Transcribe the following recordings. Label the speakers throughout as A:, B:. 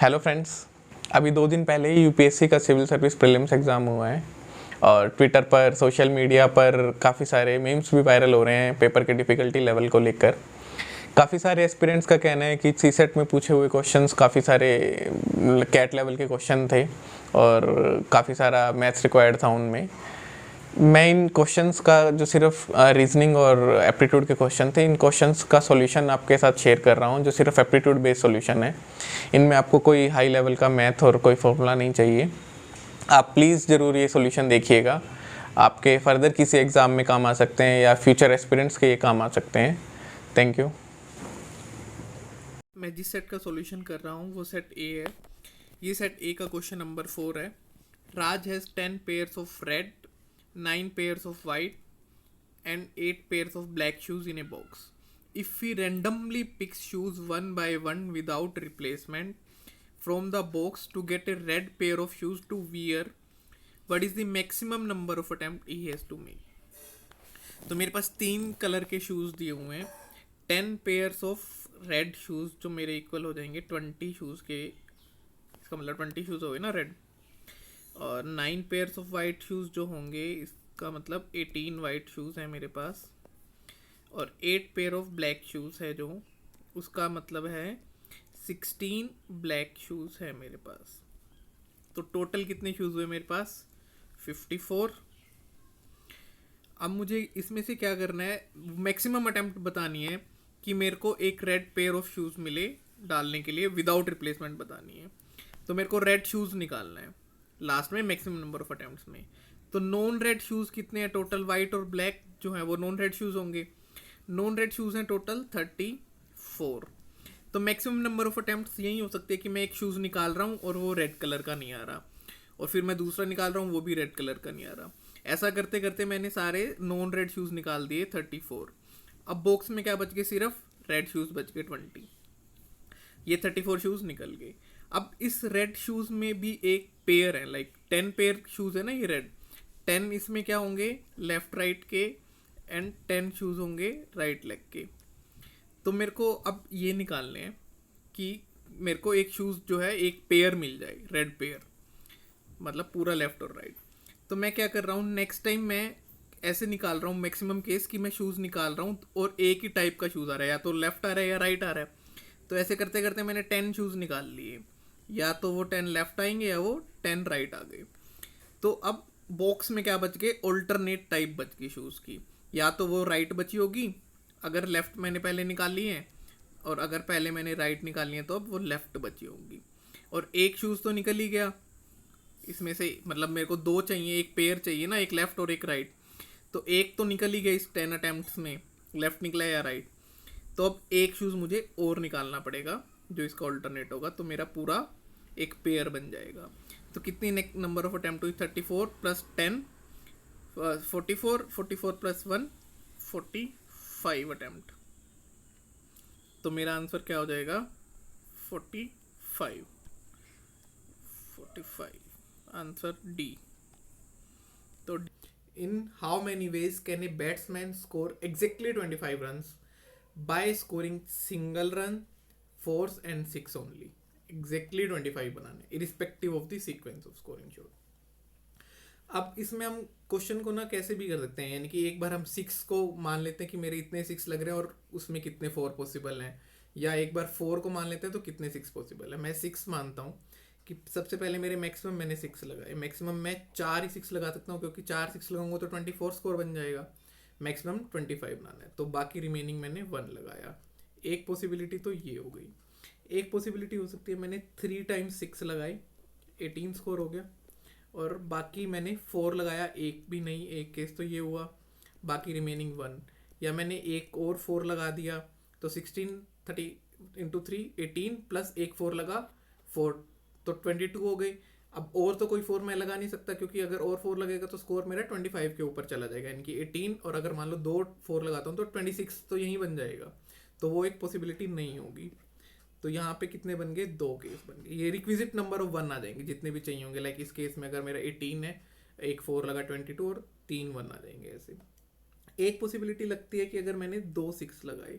A: Hello friends, अभी 2 दिन पहले ही यूपीएससी का सिविल सर्विस प्रीलिम्स एग्ज़ाम हुआ है और ट्विटर पर सोशल मीडिया पर काफ़ी सारे मीम्स भी वायरल हो रहे हैं पेपर के डिफ़िकल्टी लेवल को लेकर। काफ़ी सारे एस्पिरेंट्स का कहना है कि सीसेट में पूछे हुए क्वेश्चंस काफ़ी सारे कैट लेवल के क्वेश्चन थे और काफ़ी सारा मैथ्स रिक्वायर्ड था उनमें। मैं इन क्वेश्चंस का जो सिर्फ रीजनिंग और एप्टीट्यूड के क्वेश्चन थे, इन क्वेश्चंस का सॉल्यूशन आपके साथ शेयर कर रहा हूँ जो सिर्फ एप्टीट्यूड बेस्ड सॉल्यूशन है। इनमें आपको कोई हाई लेवल का मैथ और कोई फॉर्मूला नहीं चाहिए। आप प्लीज़ ज़रूर ये सॉल्यूशन देखिएगा, आपके फर्दर किसी एग्ज़ाम में काम आ सकते हैं या फ्यूचर एस्पिरेंट्स के ये काम आ सकते हैं। Thank you.
B: मैं जिस सेट का सॉल्यूशन कर रहा हूँ वो सेट ए है। ये सेट ए का क्वेश्चन नंबर 4 है। Raj has 10 pairs of red, 9 pairs of white and 8 pairs of black shoes in a box. If he randomly picks shoes one by one without replacement from the box to get a red pair of shoes to wear, what is the maximum number of attempt he has to make? तो मेरे पास 3 colour के shoes दिए हुए हैं। 10 pairs of red shoes जो मेरे equal हो जाएंगे 20 शूज़ के, इसका मतलब 20 शूज़ हो गए ना रेड, और 9 पेयर्स ऑफ वाइट शूज़ जो होंगे इसका मतलब 18 वाइट शूज़ है मेरे पास, और 8 पेयर ऑफ ब्लैक शूज़ है जो उसका मतलब है 16 ब्लैक शूज़ है मेरे पास। तो टोटल कितने शूज़ हुए मेरे पास? 54। अब मुझे इसमें से क्या करना है, मैक्सिमम अटेम्प्ट बतानी है कि मेरे को एक रेड पेयर ऑफ शूज़ मिले डालने के लिए विदाउट रिप्लेसमेंट बतानी है। तो मेरे को रेड शूज़ निकालना है लास्ट में मैक्सिमम नंबर ऑफ अटेम्प्ट्स में। तो नॉन रेड शूज़ कितने हैं टोटल? वाइट और ब्लैक जो है वो नॉन रेड शूज़ होंगे। नॉन रेड शूज़ हैं टोटल 34। तो मैक्सिमम नंबर ऑफ अटेम्प्ट्स यही हो सकते हैं कि मैं एक शूज़ निकाल रहा हूँ और वो रेड कलर का नहीं आ रहा, और फिर मैं दूसरा निकाल रहा हूँ वो भी रेड कलर का नहीं आ रहा। ऐसा करते करते मैंने सारे नॉन रेड शूज़ निकाल दिए 34। अब बॉक्स में क्या बच गए? सिर्फ रेड शूज़ बच गए 20। ये 34 शूज़ निकल गए। अब इस रेड शूज़ में भी एक पेयर है, लाइक 10 पेयर शूज़ है ना ये रेड। 10 इसमें क्या होंगे? लेफ्ट राइट के, एंड 10 शूज़ होंगे राइट लेग के। तो मेरे को अब ये निकालने हैं कि मेरे को एक शूज़ जो है एक पेयर मिल जाए, रेड पेयर, मतलब पूरा लेफ्ट और राइट। तो मैं क्या कर रहा हूँ, नेक्स्ट टाइम मैं ऐसे निकाल रहा हूँ मैक्सिमम केस कि मैं शूज़ निकाल रहा हूँ और एक ही टाइप का शूज़ आ रहा है, या तो लेफ्ट आ रहा है या राइट आ रहा है। तो ऐसे करते करते मैंने 10 शूज़ निकाल लिए, या तो वो 10 लेफ्ट आएंगे या वो 10 राइट आ गए। तो अब बॉक्स में क्या बच गए? ऑल्टरनेट टाइप बच गई शूज़ की। या तो वो राइट बची होगी अगर लेफ्ट मैंने पहले निकाल ली है, और अगर पहले मैंने राइट निकाली है तो अब वो लेफ्ट बची होंगी। और एक शूज़ तो निकल ही गया इसमें से, मतलब मेरे को 2 चाहिए, एक पेयर चाहिए ना, एक लेफ्ट और एक राइट। तो एक तो निकल ही गया इस 10 अटैम्प्ट्स में, लेफ्ट निकला या राइट। तो अब एक शूज़ मुझे और निकालना पड़ेगा जो इसका ऑल्टरनेट होगा, तो मेरा पूरा एक पेयर बन जाएगा। तो कितनी नंबर ऑफ अटैम्प्ट हुई? 34 प्लस 10 44, 44 प्लस 1 45 अटैम्प्ट। तो मेरा आंसर क्या हो जाएगा? 45। Answer D. तो in how many ways can a batsman score exactly 25 runs by scoring single run, fours and 6 only? Exactly 25 बनाने irrespective of the sequence of scoring shot. अब इसमें हम क्वेश्चन को ना कैसे भी कर सकते हैं, यानी कि एक बार हम 6 को मान लेते हैं कि मेरे इतने 6 लग रहे हैं और उसमें कितने 4 पॉसिबल हैं, या एक बार 4 को मान लेते हैं तो कितने 6 पॉसिबल है। मैं 6 मानता हूँ कि सबसे पहले मेरे मैक्सिमम मैंने 6 लगाए। मैक्सिमम मैं 4 ही 6 लगा सकता हूँ, क्योंकि 4 6 लगाऊंगा तो 24 स्कोर बन जाएगा। मैक्सिमम 25 बनाना है, तो बाकी रिमेनिंग मैंने 1 लगाया। एक पॉसिबिलिटी तो ये हो गई। एक पॉसिबिलिटी हो सकती है मैंने 3 टाइम्स 6 लगाए, 18 स्कोर हो गया, और बाकी मैंने 4 लगाया, एक भी नहीं, एक केस तो ये हुआ, बाकी रिमेनिंग 1। या मैंने एक और 4 लगा दिया, तो 16 30 इंटू 3 18 प्लस एक 4 लगा 4, तो 22 हो गई। अब और तो कोई 4 मैं लगा नहीं सकता, क्योंकि अगर और 4 लगेगा तो स्कोर मेरा 25 के ऊपर चला जाएगा, यानी कि 18, और अगर मान लो 2 4 लगाता हूँ तो 26 तो यहीं बन जाएगा। तो वो एक पॉसिबिलिटी नहीं होगी। तो यहाँ पे कितने बन गए? 2 केस बन गए। ये रिक्विजिट नंबर ऑफ 1 आ जाएंगे जितने भी चाहिए होंगे। लाइक इस केस में अगर मेरा 18 है, एक 4 लगा 22, और 3 1 आ जाएंगे ऐसे। एक पॉसिबिलिटी लगती है कि अगर मैंने 2 6 लगाए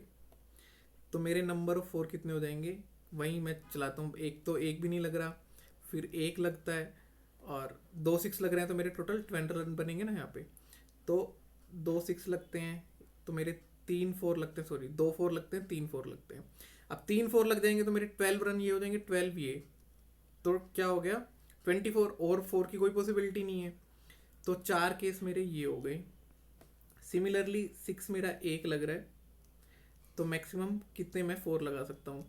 B: तो मेरे नंबर ऑफ 4 कितने हो जाएंगे? वहीं मैं चलाता हूँ, एक तो एक भी नहीं लग रहा, फिर एक लगता है और 2 6 लग रहे हैं, तो मेरे टोटल 12 रन बनेंगे ना यहाँ पे। तो 2 6 लगते हैं तो मेरे 3 4 लगते हैं, सॉरी 2 4 लगते हैं, 3 4 लगते हैं। अब 3 4 लग जाएंगे तो मेरे 12 रन ये हो जाएंगे, 12 ये, तो क्या हो गया 24, और 4 की कोई पॉसिबिलिटी नहीं है, तो 4 केस मेरे ये हो गए। सिमिलरली 6 मेरा एक लग रहा है, तो मैक्सिमम कितने मैं 4 लगा सकता हूँ,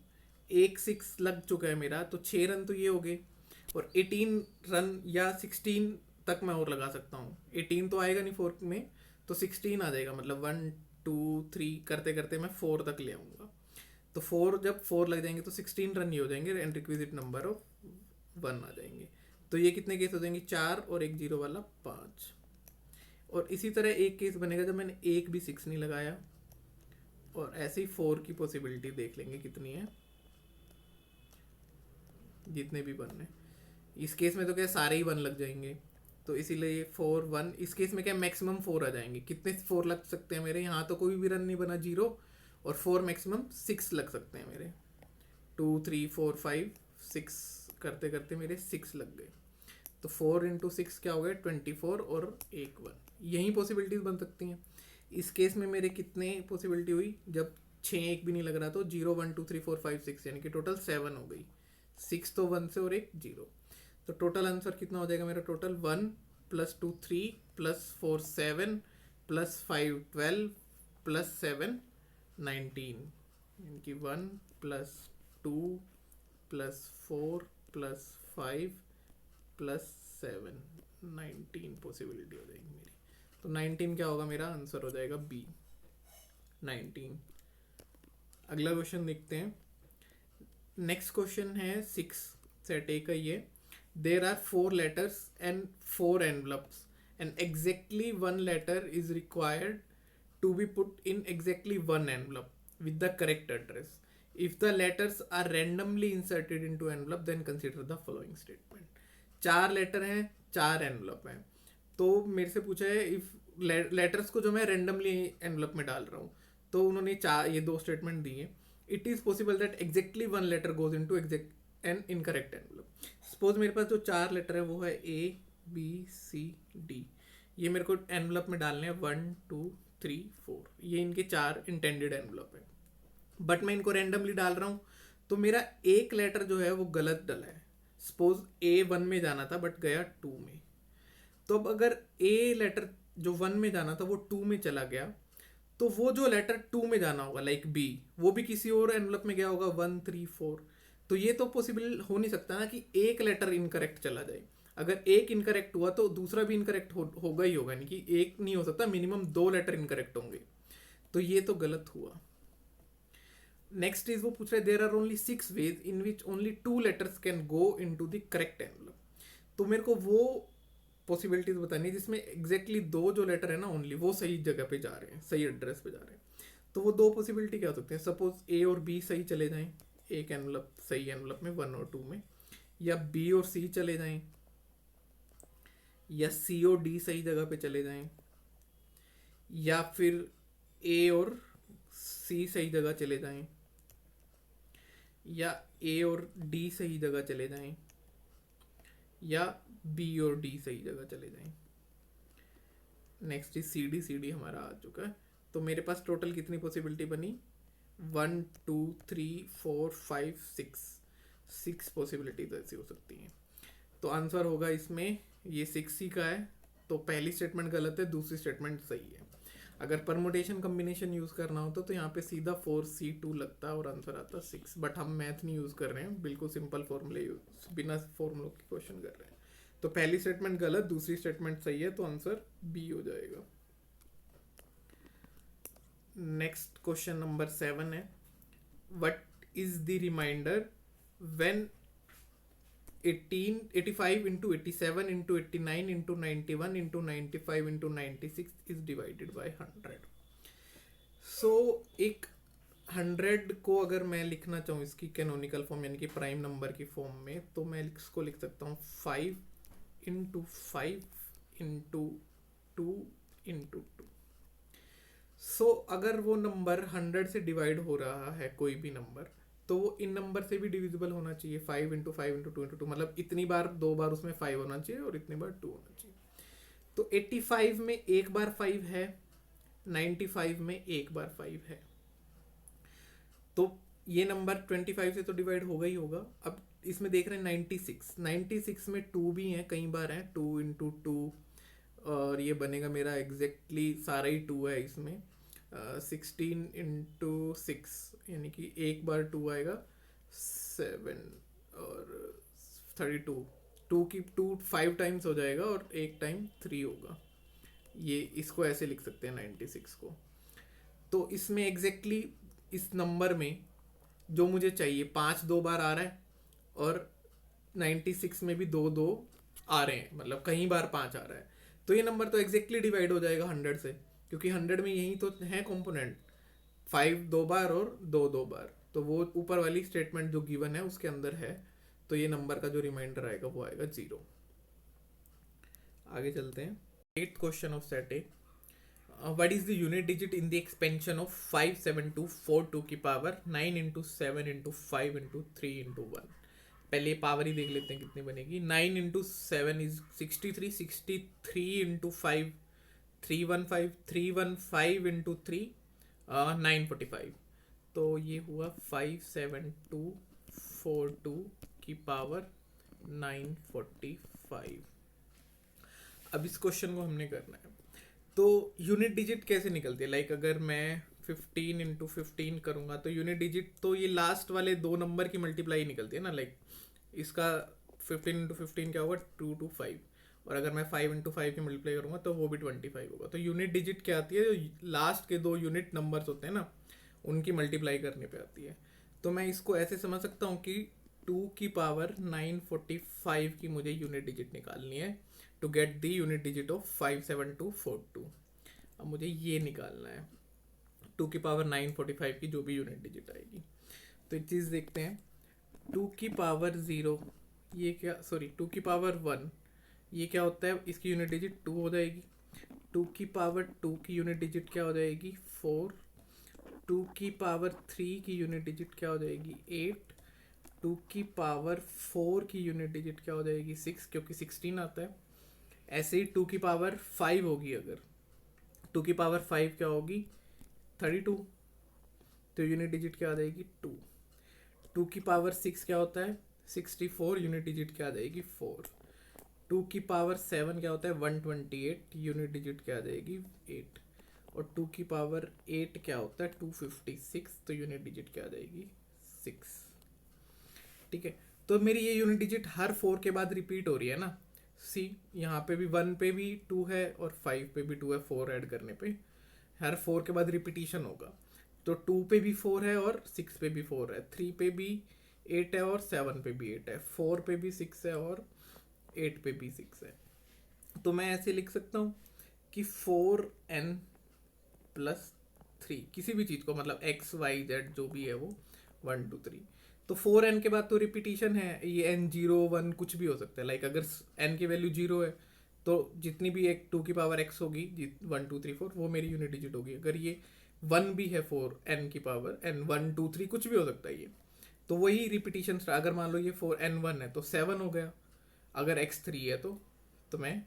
B: एक 6 लग चुका है मेरा, तो 6 रन तो ये हो गए, और 18 रन या 16 तक मैं और लगा सकता हूँ। 18 तो आएगा नहीं 4 में, तो 16 आ जाएगा, मतलब 1 2 3 करते करते मैं 4 तक ले आऊँगा। तो 4, जब 4 लग जाएंगे तो 16 रन ये हो जाएंगे, एंड रिक्विजिट नंबर ऑफ 1 आ जाएंगे। तो ये कितने केस हो जाएंगे, 4 और एक 0 वाला 5। और इसी तरह एक केस बनेगा जब मैंने एक भी 6 नहीं लगाया, और ऐसे ही 4 की पॉसिबिलिटी देख लेंगे कितनी है, जितने भी 1 है। इस केस में तो क्या सारे ही 1 लग जाएंगे, तो इसीलिए 4 1, इस केस में क्या मैक्सिमम 4 आ जाएंगे। कितने 4 लग सकते हैं मेरे, यहाँ तो कोई भी रन नहीं बना, 0, और 4 मैक्सिमम 6 लग सकते हैं मेरे, 2 3 4 5 6 करते करते मेरे 6 लग गए। तो 4 × 6 क्या हो गया, 24, और एक 1, यही पॉसिबिलिटीज बन सकती हैं। इस केस में मेरे कितने पॉसिबिलिटी हुई, जब 6 एक भी नहीं लग रहा, तो 0 1 2 3 4 5 6, यानी कि टोटल 7 हो गई। 6 तो 1 से और एक 0, तो टोटल आंसर कितना हो जाएगा मेरा, टोटल 1 + 2 3 + 4 7 + 5 12 + 7 19, यानी कि 1 + 2 + 4 + 5 + 7 19 पॉसिबिलिटी हो जाएगी मेरी। तो 19 क्या होगा, मेरा आंसर हो जाएगा बी, 19। अगला क्वेश्चन देखते हैं। नेक्स्ट क्वेश्चन है 6 सेट ए का ये। There are 4 letters and 4 envelopes and exactly 1 letter is required to be put in exactly 1 envelope with the correct address. If the letters are randomly inserted into envelope, then consider the following statement. 4 letter हैं, 4 envelope हैं, तो मेरे से पूछा है if letters को जो मैं रेंडमली एनवलप में डाल रहा हूँ, तो उन्होंने चार ये 2 स्टेटमेंट दिए। It is possible that exactly 1 letter goes into exact an incorrect envelope. Suppose मेरे पास जो 4 लेटर है वो है ए बी सी डी, ये मेरे को एनवलप में डालने हैं 1 2 3 4, ये इनके 4 इंटेंडेड एनवलप है, बट मैं इनको रेंडमली डाल रहा हूँ, तो मेरा एक लेटर जो है वो गलत डला है। सपोज ए 1 में जाना था बट गया 2 में, तो अब अगर ए लेटर जो 1 में जाना था वो 2 में चला गया, तो वो जो लेटर 2 में जाना होगा लाइक बी, वो भी किसी और एनवलप में गया होगा 1 3 4। तो ये तो पॉसिबल हो नहीं सकता ना कि एक लेटर इनकरेक्ट चला जाए। अगर एक इनकरेक्ट हुआ तो दूसरा भी इनकरेक्ट होगा ही होगा, नहीं कि एक नहीं हो सकता, मिनिमम 2 लेटर इनकरेक्ट होंगे, तो ये तो गलत हुआ। नेक्स्ट इज वो पूछ रहे there are only 6 ways in which only 2 letters can go into the correct envelope. तो मेरे को वो पॉसिबिलिटीज बतानी है जिसमें एग्जैक्टली 2 जो लेटर है ना ओनली वो सही जगह पे जा रहे हैं, सही एड्रेस पे जा रहे हैं। तो वो 2 पॉसिबिलिटी क्या हो सकते हैं, सपोज ए और बी सही चले जाएं एक एनवलप, सही एनवलप में 1 और 2 में, या बी और सी चले जाएं, या सी और डी सही जगह पे चले जाएं, या फिर ए और सी सही जगह चले जाएं, या ए और डी सही जगह चले जाएं, या बी और डी सही जगह चले जाएं। नेक्स्ट इज सी डी हमारा आ चुका है। तो मेरे पास टोटल कितनी पॉसिबिलिटी बनी, 1 2 3 4 5 6 पॉसिबिलिटीज ऐसी हो सकती हैं। तो आंसर होगा इसमें ये 6 ही का है। तो पहली स्टेटमेंट गलत है, दूसरी स्टेटमेंट सही है। अगर परमुटेशन कम्बिनेशन यूज़ करना होता तो यहाँ पे सीधा 4C2 लगता और आंसर आता 6, बट हम मैथ नहीं यूज़ कर रहे हैं, बिल्कुल सिंपल फॉर्मूले यूज, बिना फॉर्मूलों के क्वेश्चन कर रहे हैं। तो पहली स्टेटमेंट गलत, दूसरी स्टेटमेंट सही है, तो आंसर बी हो जाएगा। नेक्स्ट क्वेश्चन नंबर 7 है, what is the remainder when 85 into 87 into 89 into 91 into 95 into 96 is divided by 100। So एक 100 को अगर मैं लिखना चाहूँ इसकी कैनोनिकल फॉर्म यानी कि प्राइम नंबर की फॉर्म में, तो मैं इसको लिख सकता हूँ 5 into 5 into 2 into 2। सो अगर वो नंबर 100 से डिवाइड हो रहा है कोई भी नंबर, तो वो इन नंबर से भी डिविजिबल होना चाहिए, 5 × 5 × 2 × 2, मतलब इतनी बार 2 बार उसमें 5 होना चाहिए और इतनी बार 2 होना चाहिए। तो 85 में एक बार 5 है, 95 में एक बार 5 है, तो ये नंबर 25 से तो डिवाइड होगा ही होगा। अब इसमें देख रहे हैं 96 में 2 भी हैं, कई बार हैं, 2 × 2, और ये बनेगा मेरा एग्जैक्टली सारा ही 2 है इसमें। 16 × 6 यानी कि एक बार 2 आएगा, 7 और 32, 2 की 2 5 टाइम्स हो जाएगा और एक टाइम 3 होगा। ये इसको ऐसे लिख सकते हैं 96 को। तो इसमें एग्जैक्टली इस नंबर में जो मुझे चाहिए 5 2 बार आ रहा है, और 96 में भी 2 2 आ रहे हैं, मतलब कई बार 5 आ रहा है, तो ये नंबर तो एग्जैक्टली डिवाइड हो जाएगा 100 से, क्योंकि 100 में यही तो है कंपोनेंट, 5 2 बार और 2 2 बार, तो वो ऊपर वाली स्टेटमेंट जो गिवन है उसके अंदर है। तो ये नंबर का जो रिमाइंडर आएगा वो आएगा 0। आगे चलते हैं। 8th question of set A, what is the unit digit in the expansion of 57242 की पावर 9 × 7 × 5 × 3 × 1। पहले पावर ही देख लेते हैं कितनी बनेगी। 9 × 7 इज 63, 63 × 5 315, 315 × 3 945, तो ये हुआ 57242 की पावर 945। अब इस क्वेश्चन को हमने करना है, तो यूनिट डिजिट कैसे निकलती है, लाइक अगर मैं 15 × 15 करूँगा तो यूनिट डिजिट तो ये लास्ट वाले 2 नंबर की मल्टीप्लाई निकलती है ना, लाइक इसका 15 × 15 क्या होगा 2 2 5, और अगर मैं 5 × 5 की मल्टीप्लाई करूँगा तो वो भी 25 होगा। तो यूनिट डिजिट क्या आती है, जो लास्ट के 2 यूनिट नंबर्स होते हैं ना उनकी मल्टीप्लाई करने पे आती है। तो मैं इसको ऐसे समझ सकता हूँ कि 2 की पावर 945 की मुझे यूनिट डिजिट निकालनी है to get the unit digit of 57242। अब मुझे ये निकालना है 2 की पावर 945 की जो भी यूनिट डिजिट आएगी। तो एक चीज़ देखते हैं, 2 की पावर 0 ये क्या, सॉरी 2 की पावर 1 ये क्या होता है, इसकी यूनिट डिजिट 2 हो जाएगी। 2 की पावर 2 की यूनिट डिजिट क्या हो जाएगी 4। 2 की पावर 3 की यूनिट डिजिट क्या हो जाएगी 8। 2 की पावर 4 की यूनिट डिजिट क्या हो जाएगी 6, क्योंकि 16 आता है। ऐसे ही 2 की पावर 5 होगी, अगर 2 की पावर 5 क्या होगी 32, तो यूनिट डिजिट क्या आ जाएगी 2। 2 की पावर 6 क्या होता है 64, यूनिट डिजिट क्या आ जाएगी 4। 2 की पावर 7 क्या होता है 128, यूनिट डिजिट क्या आ जाएगी 8। और 2 की पावर 8 क्या होता है 256, तो यूनिट डिजिट क्या आ जाएगी 6। ठीक है, तो मेरी ये यूनिट डिजिट हर 4 के बाद रिपीट हो रही है ना। सी यहाँ पे भी 1 पे भी 2 है और 5 पे भी 2 है, 4 ऐड करने पे हर 4 के बाद रिपीटिशन होगा। तो 2 पे भी 4 है और 6 पे भी 4 है, 3 पे भी 8 है और 7 पे भी 8 है, 4 पे भी 6 है और 8 पे भी 6 है। तो मैं ऐसे लिख सकता हूँ कि 4n + 3 किसी भी चीज़ को, मतलब x y z जो भी है वो 1 2 3, तो 4n के बाद तो रिपीटिशन है, ये n 0 1 कुछ भी हो सकता है। लाइक अगर n की वैल्यू 0 है तो जितनी भी एक 2 की पावर x होगी 1 2 3 4 वो मेरी यूनिट डिजिट होगी। अगर ये 1 भी है 4 n की पावर n 1 2 3 कुछ भी हो सकता है ये, तो वही रिपीटिशन। अगर मान लो ये 4n 1 है तो 7 हो गया, अगर x 3 है तो मैं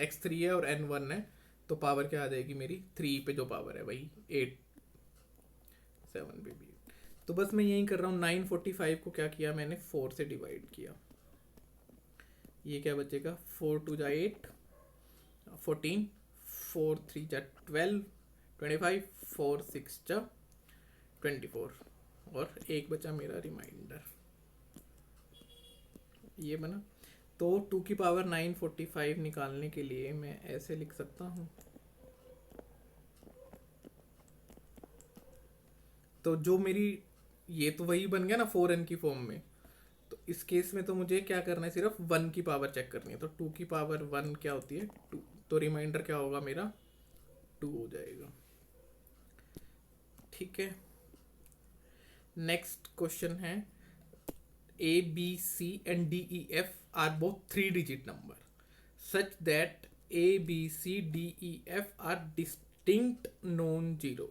B: x 3 है और n 1 है तो पावर क्या आ जाएगी मेरी 3 पे जो पावर है वही 8, 7 पे भी 8। तो बस मैं यही कर रहा हूँ, 945 को क्या किया मैंने 4 से डिवाइड किया, ये क्या बचेगा 4 2 जा 8 14, 4 3 जा 12 25, 4 6 जा 24, और एक बचा मेरा रिमाइंडर, ये बना। तो 2 की पावर 945 निकालने के लिए मैं ऐसे लिख सकता हूँ, तो जो मेरी ये तो वही बन गया ना 4n की फॉर्म में। तो इस केस में तो मुझे क्या करना है, सिर्फ 1 की पावर चेक करनी है। तो 2 की पावर 1 क्या होती है 2, तो रिमाइंडर क्या होगा मेरा 2 हो जाएगा। ठीक है, नेक्स्ट क्वेश्चन है, A B C and D E F are both 3 digit number such that A B C D E F are distinct non zero.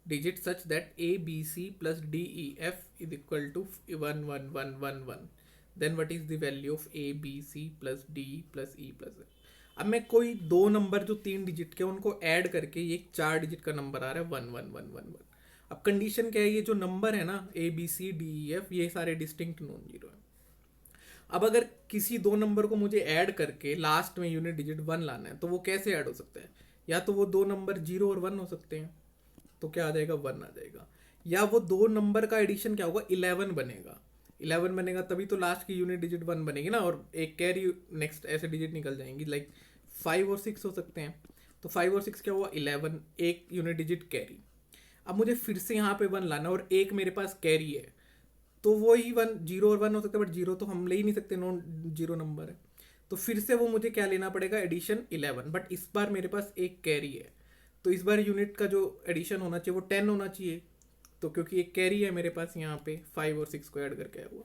B: digit such that A, B, C plus D, E, F is equal to 1, 1, 1, 1, 1. Then what is the value of A, B, C plus D plus E plus F? अब मैं कोई दो number जो 3 digit के उनको add करके ये एक 4 डिजिट का नंबर आ रहा है 1, 1, 1, 1, 1. अब कंडीशन क्या है, ये जो नंबर है ना A, B, C, D, E, F ये सारे डिस्टिंक्ट नॉन जीरो है. अब अगर किसी दो नंबर को मुझे ऐड करके लास्ट में यूनिट डिजिट 1 लाना है तो वो कैसे ऐड हो सकता है? या तो वो दो नंबर 0 और 1 हो सकते हैं, तो क्या आ जाएगा 1 आ जाएगा. या वो दो नंबर का एडिशन क्या होगा 11 बनेगा. 11 बनेगा तभी तो लास्ट की यूनिट डिजिट 1 बनेगी ना, और एक कैरी नेक्स्ट ऐसे डिजिट निकल जाएंगी. लाइक 5 और 6 हो सकते हैं. तो 5 और 6 क्या हुआ 11, एक यूनिट डिजिट कैरी. अब मुझे फिर से यहाँ पे 1 लाना और एक मेरे पास कैरी है, तो वो ही 1 0 और 1 हो सकता है, बट 0 तो हम ले ही नहीं सकते, नॉन जीरो नंबर है. तो फिर से वो मुझे क्या लेना पड़ेगा एडिशन 11, बट इस बार मेरे पास एक कैरी है. तो इस बार यूनिट का जो एडिशन होना चाहिए वो 10 होना चाहिए. तो क्योंकि एक कैरी है मेरे पास यहाँ पे 5 और 6 को ऐड करके आया हुआ,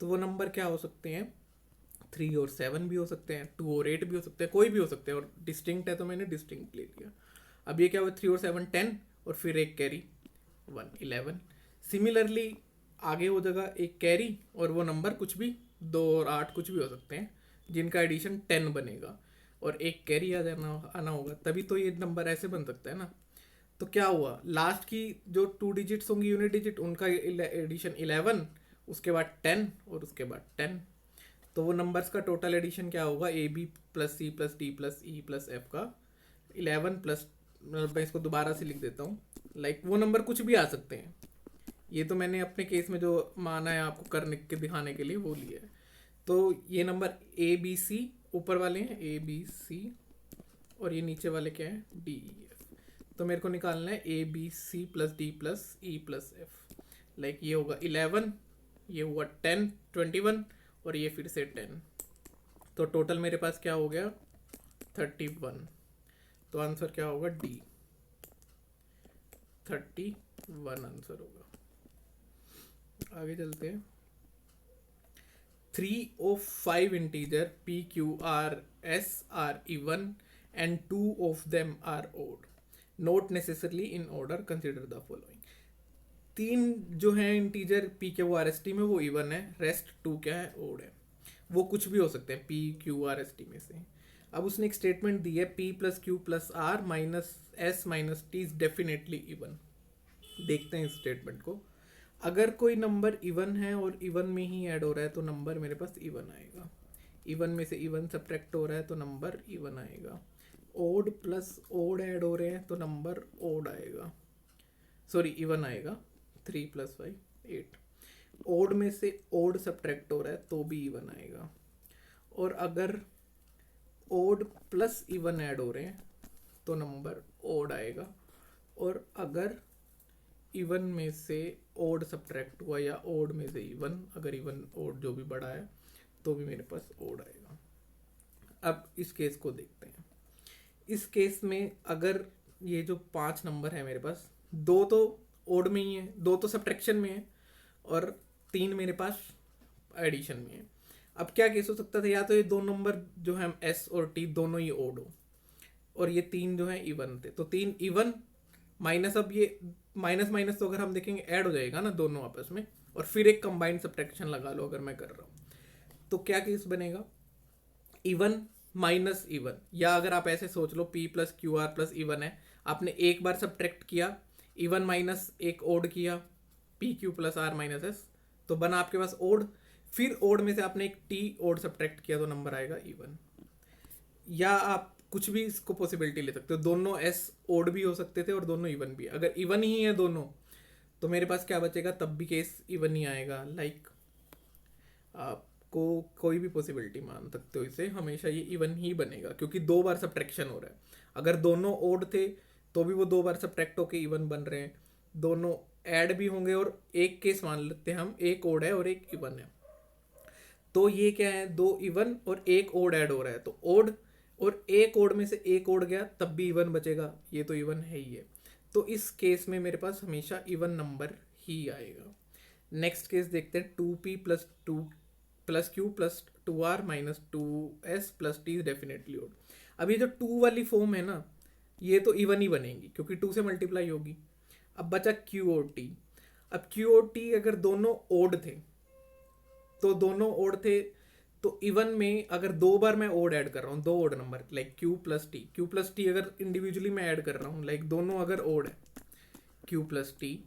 B: तो वो नंबर क्या हो सकते हैं 3 और 7 भी हो सकते हैं, 2 और 8 भी हो सकते हैं, कोई भी हो सकते हैं. और डिस्टिंक्ट है तो मैंने डिस्टिंक्ट ले लिया. अब ये क्या हुआ 3 और 7 10 और फिर एक कैरी 1 11. सिमिलरली आगे हो जाएगा एक कैरी और वो नंबर कुछ भी 2 और 8 कुछ भी हो सकते हैं जिनका एडिशन 10 बनेगा, और एक कैरी आ जाना आना होगा, तभी तो ये नंबर ऐसे बन सकता है ना. तो क्या हुआ लास्ट की जो 2 डिजिट्स होंगी यूनिट डिजिट उनका एडिशन 11, उसके बाद 10 और उसके बाद 10. तो वो नंबर्स का टोटल एडिशन क्या होगा A B plus C plus D plus E plus F का 11 प्लस, मैं इसको दोबारा से लिख देता हूँ. लाइक वो नंबर कुछ भी आ सकते हैं. ये तो मैंने अपने केस में जो माना है आपको करने के दिखाने के लिए वो लिया है. तो ये नंबर ए बी सी ऊपर वाले हैं ए बी सी, और ये नीचे वाले क्या है डी ई एफ. तो मेरे को निकालना है A B C plus D plus E plus F. Like ये होगा 11, ये हुआ 10 21 और ये फिर से 10. तो टोटल मेरे पास क्या हो गया 31. तो आंसर क्या होगा डी 31 आंसर होगा. आगे चलते हैं. 3 of 5 integer p q r s are even and 2 of them are odd. Not necessarily in order. Consider the following. 3 जो है integer p q r s t में वो इवन है, रेस्ट 2 क्या है ओड है. वो कुछ भी हो सकते हैं p q r s t में से. अब उसने एक स्टेटमेंट दी है p plus Q plus R minus S minus T is definitely even. देखते हैं इस स्टेटमेंट को. अगर कोई नंबर इवन है और इवन में ही ऐड हो रहा है तो नंबर मेरे पास इवन आएगा. इवन में से इवन सब्ट्रैक्ट हो रहा है तो नंबर इवन आएगा. ओड प्लस ओड ऐड हो रहे हैं तो नंबर ओड आएगा, सॉरी इवन आएगा. 3 + 5 8. ओड में से ओड सब्ट्रैक्ट हो रहा है तो भी इवन आएगा. और अगर ओड प्लस इवन ऐड हो रहे हैं तो नंबर ओड आएगा. और अगर इवन में से ओड सब्ट्रैक्ट हुआ या ओड में से इवन, अगर इवन ओड जो भी बड़ा है तो भी मेरे पास ओड आएगा. अब इस केस को देखते हैं. इस केस में अगर ये जो 5 नंबर है मेरे पास, 2 तो ओड में ही है, 2 तो सब्ट्रैक्शन में है और 3 मेरे पास एडिशन में है. अब क्या केस हो सकता था, या तो ये दो नंबर जो है एस और टी दोनों ही ओड हो और ये 3 जो है इवन थे. तो 3 इवन माइनस, अब ये माइनस माइनस तो अगर हम देखेंगे ऐड हो जाएगा ना दोनों आपस में, और फिर एक कंबाइंड सब्ट्रैक्शन लगा लो अगर मैं कर रहा हूँ, तो क्या केस बनेगा इवन माइनस इवन. या अगर आप ऐसे सोच लो p plus Q R plus even है, आपने एक बार सब्ट्रैक्ट किया इवन माइनस एक ओड किया P Q plus R minus S, तो बना आपके पास ओड. फिर ओड में से आपने एक टी ओड सब्ट्रैक्ट किया तो नंबर आएगा इवन. या आप कुछ भी इसको पॉसिबिलिटी ले सकते हो, दोनों एस ओड भी हो सकते थे और दोनों इवन भी. अगर इवन ही है दोनों तो मेरे पास क्या बचेगा, तब भी केस इवन ही आएगा. लाइक आपको कोई भी पॉसिबिलिटी मान सकते हो इसे, हमेशा ये इवन ही बनेगा क्योंकि 2 बार सब्ट्रैक्शन हो रहा है. अगर दोनों ओड थे तो भी वो 2 बार सब्ट्रैक्ट होके इवन बन रहे हैं. दोनों ऐड भी होंगे और एक केस मान लेते हैं हम, एक ओड है और एक इवन है, तो ये क्या है 2 इवन और एक ओड ऐड हो रहा है, तो ओड और एक ओड में से एक ओड गया तब भी इवन बचेगा. ये तो इवन है ही है. तो इस केस में मेरे पास हमेशा इवन नंबर ही आएगा. नेक्स्ट केस देखते हैं. 2p plus 2 plus Q plus 2r minus 2s plus T is definitely odd. अब ये जो 2 वाली फॉर्म है ना, ये तो इवन ही बनेगी क्योंकि 2 से मल्टीप्लाई होगी. अब बचा क्यू और टी। अब क्यू और टी अगर दोनों ओड थे, तो दोनों ओड थे तो इवन में अगर दो बार मैं ओड ऐड कर रहा हूँ, दो odd number like Q plus T अगर इंडिविजुअली मैं ऐड कर रहा हूँ, लाइक दोनों अगर ओड है क्यू प्लस टी,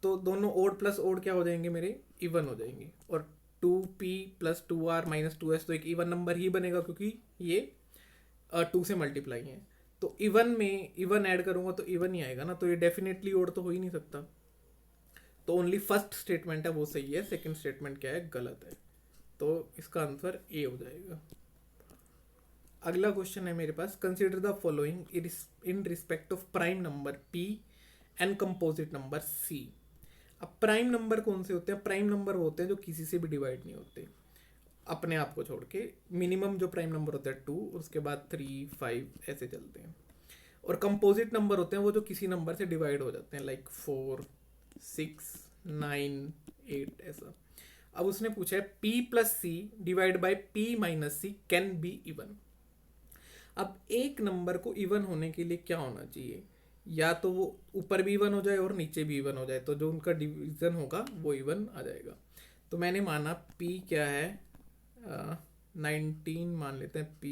B: तो दोनों ओड प्लस ओड क्या हो जाएंगे मेरे, इवन हो जाएंगे। और 2p plus 2r minus 2s तो एक इवन नंबर ही बनेगा क्योंकि ये 2 से मल्टीप्लाई है। तो इवन में इवन ऐड करूंगा तो इवन ही आएगा ना, तो ये डेफिनेटली ओड तो हो ही नहीं सकता। तो ओनली फर्स्ट स्टेटमेंट है वो सही है, सेकंड स्टेटमेंट क्या है, गलत है। तो इसका आंसर ए हो जाएगा। अगला क्वेश्चन है मेरे पास, consider the following in respect of prime number P and composite number C. अब प्राइम नंबर कौन से होते हैं, प्राइम नंबर होते हैं जो किसी से भी डिवाइड नहीं होते, अपने आप को छोड़ के। मिनिमम जो प्राइम नंबर होता है 2, उसके बाद 3, 5 ऐसे चलते हैं। और कंपोजिट नंबर होते हैं वो जो किसी नंबर से डिवाइड हो जाते हैं, लाइक 4, 6, 9, 8 ऐसा। अब उसने पूछा है p plus C divide by p minus C can be even. अब एक नंबर को इवन होने के लिए क्या होना चाहिए, या तो वो ऊपर भी इवन हो जाए और नीचे भी इवन हो जाए, तो जो उनका डिवीजन होगा वो इवन आ जाएगा। तो मैंने माना p क्या है, 19 मान लेते हैं p,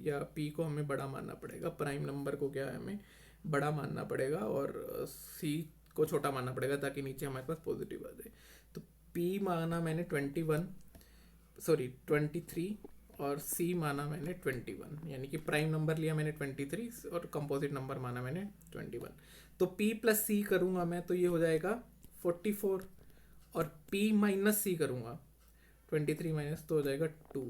B: या p को हमें बड़ा मानना पड़ेगा, प्राइम नंबर को क्या है हमें बड़ा मानना पड़ेगा, और c को छोटा मानना पड़ेगा ताकि नीचे हमारे पास पॉजिटिव आ जाए। तो p माना मैंने 23 और c माना मैंने 21, यानी कि प्राइम नंबर लिया मैंने 23 और कंपोजिट नंबर माना मैंने 21। तो p प्लस सी करूँगा मैं तो ये हो जाएगा 44, और p माइनस सी करूँगा 23 माइनस तो हो जाएगा 2,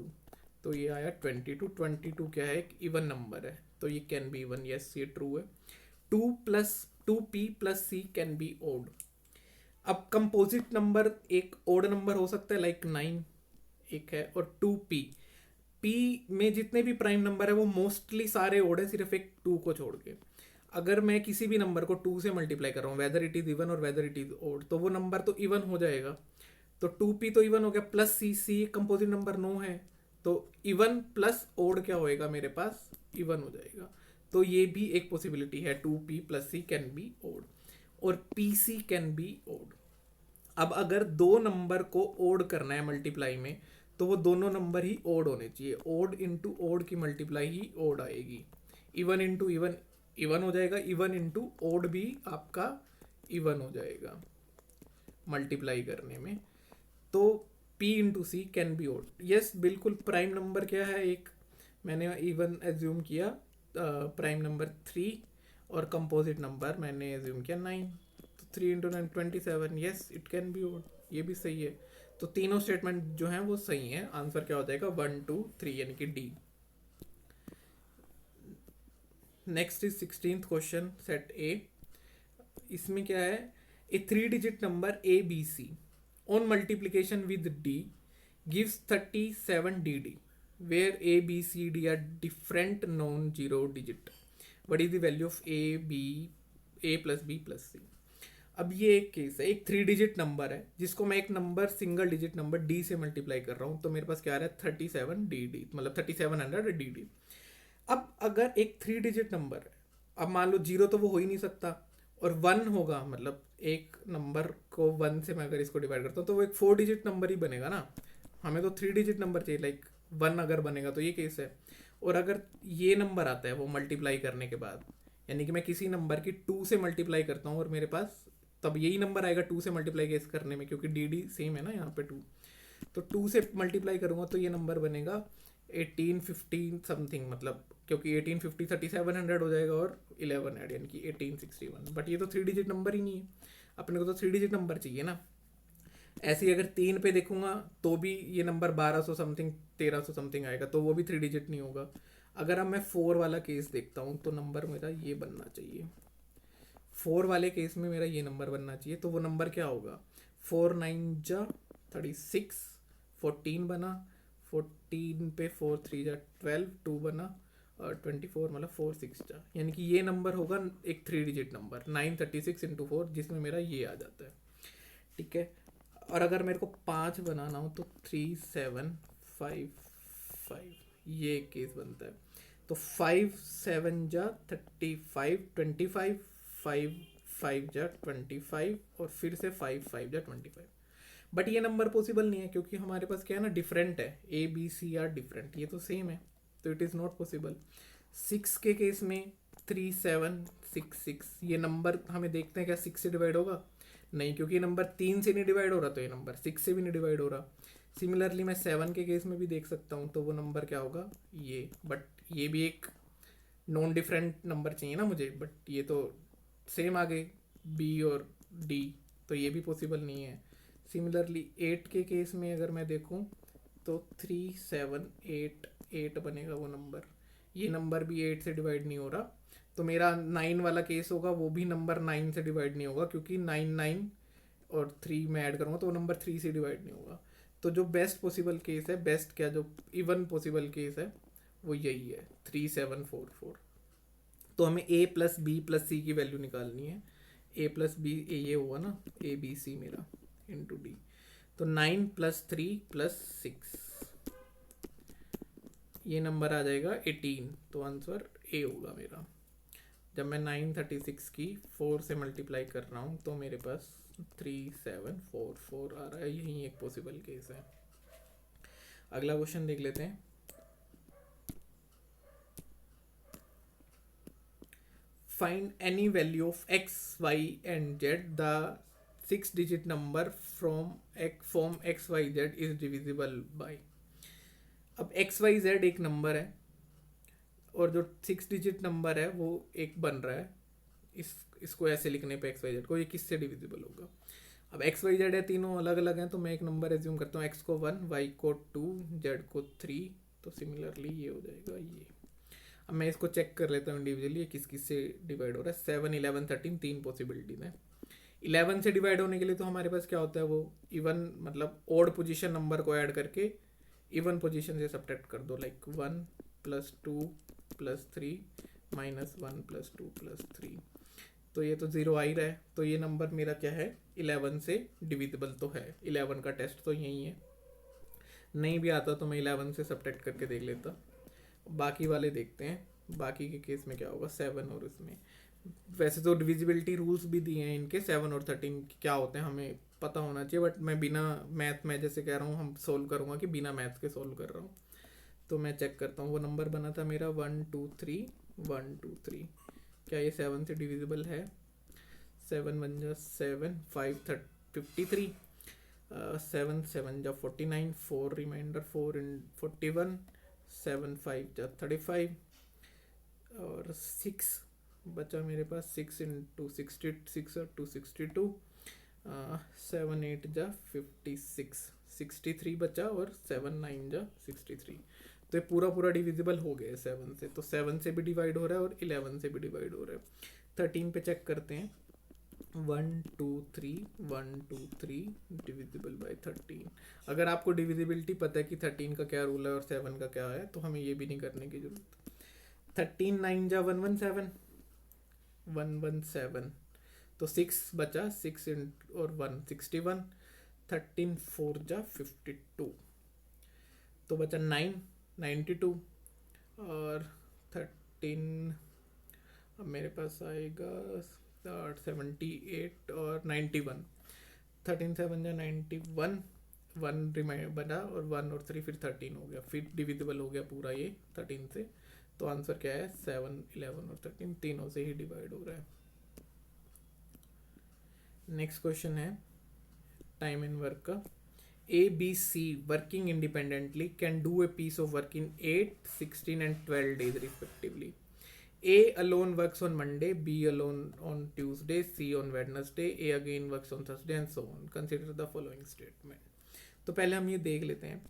B: तो ये आया 22। 22 क्या है, एक इवन नंबर है, तो ये कैन बी इवन, यस ये ट्रू है। 2p plus C can be odd. अब कंपोजिट नंबर एक ओड नंबर हो सकता है, लाइक 9 एक है, और 2p में जितने भी प्राइम नंबर है वो मोस्टली सारे ओड है, सिर्फ एक 2 को छोड़ के। अगर मैं किसी भी नंबर को 2 से मल्टीप्लाई कर रहा हूँ, वेदर इट इज इवन और वेदर इट इज ओड, तो वो नंबर तो इवन हो जाएगा। तो 2p तो इवन हो गया, प्लस सी कंपोजिट नंबर 9 है, तो इवन प्लस ओड क्या होएगा मेरे पास, इवन हो जाएगा। तो ये भी एक पॉसिबिलिटी है, 2p plus C can be odd, और pc कैन बी ओड। अब अगर दो नंबर को ओड करना है मल्टीप्लाई में, तो वो दोनों नंबर ही ओड होने चाहिए, ओड इंटू ओड की मल्टीप्लाई ही ओड आएगी। इवन इंटू इवन इवन हो जाएगा, इवन इंटू ओड भी आपका इवन हो जाएगा मल्टीप्लाई करने में। तो p into C can be odd, yes बिल्कुल। प्राइम नंबर क्या है, एक मैंने इवन एज्यूम किया, प्राइम नंबर 3, और कंपोजिट नंबर मैंने एज्यूम किया 9, तो 3 into 9 27, yes it can be odd, ये भी सही है। तो तीनों स्टेटमेंट जो हैं वो सही हैं, आंसर क्या हो जाएगा 1, 2, 3 यानी कि D. Next is 16th question, set A. इसमें क्या है, A 3 digit number A B C on multiplication with D gives 37 D where A B C D are different non zero digit. What is the value of A plus B plus C. अब ये एक case है, एक 3 digit number है जिसको मैं एक number single digit number D से मल्टीप्लाई कर रहा हूँ, तो मेरे पास क्या आ रहा है 37 डी, मतलब 3700 डी। अब अगर एक 3 डिजिट नंबर है, अब मान लो 0 तो वो हो ही नहीं सकता, और 1 होगा, मतलब एक नंबर को 1 से मैं अगर इसको डिवाइड करता हूँ तो वो एक 4 डिजिट नंबर ही बनेगा ना। हमें तो 3 डिजिट नंबर चाहिए, लाइक 1 अगर बनेगा तो ये केस है। और अगर ये नंबर आता है वो मल्टीप्लाई करने के बाद, यानी कि मैं किसी नंबर की 2 से मल्टीप्लाई करता हूँ और मेरे पास तब यही नंबर आएगा 2 से मल्टीप्लाई केस करने में, क्योंकि डी सेम है ना यहाँ पे 2, तो 2 से मल्टीप्लाई करूँगा तो ये नंबर बनेगा 1850 समथिंग, मतलब क्योंकि 1850 3700 हो जाएगा और 11 ऐड यानी कि 1861। बट ये तो 3 डिजिट नंबर ही नहीं है, अपने को तो 3 डिजिट नंबर चाहिए ना। ऐसे ही अगर 3 पे देखूंगा तो भी ये नंबर 1200 समथिंग 1300 समथिंग आएगा, तो वो भी 3 डिजिट नहीं होगा। अगर अब मैं 4 वाला केस देखता हूँ तो नंबर मेरा ये बनना चाहिए, 4 वाले केस में मेरा ये नंबर बनना चाहिए। तो वो नंबर क्या होगा, 4 9 जा 36, 14 बना, 14 पे 4 3 जा 12, 2 बना, और 24 मतलब 4 6 जा, यानी कि ये नंबर होगा एक 3 डिजिट नंबर 936 इंटू 4, जिसमें मेरा ये आ जाता है। ठीक है, और अगर मेरे को 5 बनाना हो तो 3 7 5 5, ये केस बनता है। तो 5 7 जा 35, 25 5 5 जा 25 और फिर से 5 5 जा 25। बट ये नंबर पॉसिबल नहीं है क्योंकि हमारे पास क्या है ना, डिफरेंट है, A B C are different, ये तो सेम है, तो इट इज़ नॉट पॉसिबल। 6 के केस में 3 7 6 6, ये नंबर हमें देखते हैं क्या 6 से डिवाइड होगा, नहीं, क्योंकि ये नंबर 3 से नहीं डिवाइड हो रहा, तो ये नंबर 6 से भी नहीं डिवाइड हो रहा। सिमिलरली मैं 7 के केस में भी देख सकता हूँ, तो वो नंबर क्या होगा ये, बट ये भी एक नॉन डिफरेंट नंबर चाहिए ना मुझे, बट ये तो सेम आ गए बी और डी, तो ये भी पॉसिबल नहीं है। सिमिलरली 8 के केस में अगर मैं देखूं तो 3 7 8 8 बनेगा वो नंबर, ये नंबर भी 8 से डिवाइड नहीं हो रहा, तो मेरा 9 वाला केस होगा वो भी नंबर 9 से डिवाइड नहीं होगा, क्योंकि 9 9 और 3 में ऐड करूँगा तो वो नंबर 3 से डिवाइड नहीं होगा। तो जो बेस्ट पॉसिबल केस है, बेस्ट क्या, जो इवन पॉसिबल केस है वो यही है 3 7 4 4। तो हमें ए प्लस बी प्लस सी की वैल्यू निकालनी है, ए प्लस बी, ये हुआ ना ए बी सी मेरा इंटू डी, तो 9 प्लस 3 प्लस 6, ये नंबर आ जाएगा 18, तो आंसर ए होगा मेरा। जब मैं 936 की 4 से मल्टीप्लाई कर रहा हूँ तो मेरे पास 3744 आ रहा है, यही एक पॉसिबल केस है। अगला क्वेश्चन देख लेते हैं। Find any value of x, y and z. The 6-digit number from x, y, z is divisible by। अब x, y, z एक नंबर है और जो 6 डिजिट नंबर है वो एक बन रहा है, इसको ऐसे लिखने पे x, y, z को, ये किससे डिविजिबल होगा। अब x, y, z है, तीनों अलग अलग हैं, तो मैं एक नंबर एज्यूम करता हूँ, x को 1, y को 2, z को 3, तो सिमिलरली ये हो जाएगा ये। अब मैं इसको चेक कर लेता हूँ इंडिविजुअली, किस किस से डिवाइड हो रहा है। 7 11 13 तीन पॉसिबिलिटीज हैं। 11 से डिवाइड होने के लिए तो हमारे पास क्या होता है, वो इवन मतलब ओड पोजीशन नंबर को ऐड करके इवन पोजीशन से सब्ट्रैक्ट कर दो, लाइक 1 + 2 + 3 -1 + 2 + 3, तो ये तो 0 आ ही रहा है, तो ये नंबर मेरा क्या है 11 से डिविजिबल तो है। 11 का टेस्ट तो यही है, नहीं भी आता तो मैं 11 से सब्ट्रैक्ट करके देख लेता। बाकी वाले देखते हैं, बाकी के केस में क्या होगा 7 और इसमें। वैसे तो डिविजिबिलिटी रूल्स भी दिए हैं इनके, 7 और 13 क्या होते हैं हमें पता होना चाहिए, बट मैं बिना मैथ में जैसे कह रहा हूँ हम सोल्व करूँगा कि बिना मैथ के सोल्व कर रहा हूँ। तो मैं चेक करता हूँ, वो नंबर बना था मेरा 1 2 3 1 2 3, क्या ये 7 से डिविजिबल है। 7 1 जा 7, 5 53, 7 7 जा 49, 4 रिमाइंडर 4 इन 41, 7 5 जा 35 और 6 बचा मेरे पास, 6 इंटू 66 और 262, 7 8 जा 56, 63 बचा और 7 9 जा 63। तो ये पूरा पूरा डिविजिबल हो गया 7 से, तो 7 से भी डिवाइड हो रहा है और 11 से भी डिवाइड हो रहा है। 13 पे चेक करते हैं, 1 2 3 1 2 3 डिविजिबल बाय 13। अगर आपको डिविजिबिलिटी पता है कि 13 का क्या रूल है और 7 का क्या है, तो हमें ये भी नहीं करने की जरूरत। 13 9 जा 117, 117, तो 6 बचा, 6 और 1 61, 13 4 जा 52, तो बचा 9 92 और 13, अब मेरे पास आएगा 78 और 91, 13 7 जा 91, 1 रिमाइंड बना और 1 और 3 फिर 13 हो गया, फिर डिविजिबल हो गया पूरा ये 13 से। तो आंसर क्या है 7 11 और 13 तीनों से ही डिवाइड हो रहा है। नेक्स्ट क्वेश्चन है टाइम एंड वर्क का। A B C working independently can do a piece of work in 8 16 and 12 days respectively. A alone works on Monday, B alone on Tuesday, C on Wednesday, A again works on Thursday and so on. Consider the following statement. तो पहले हम ये देख लेते हैं,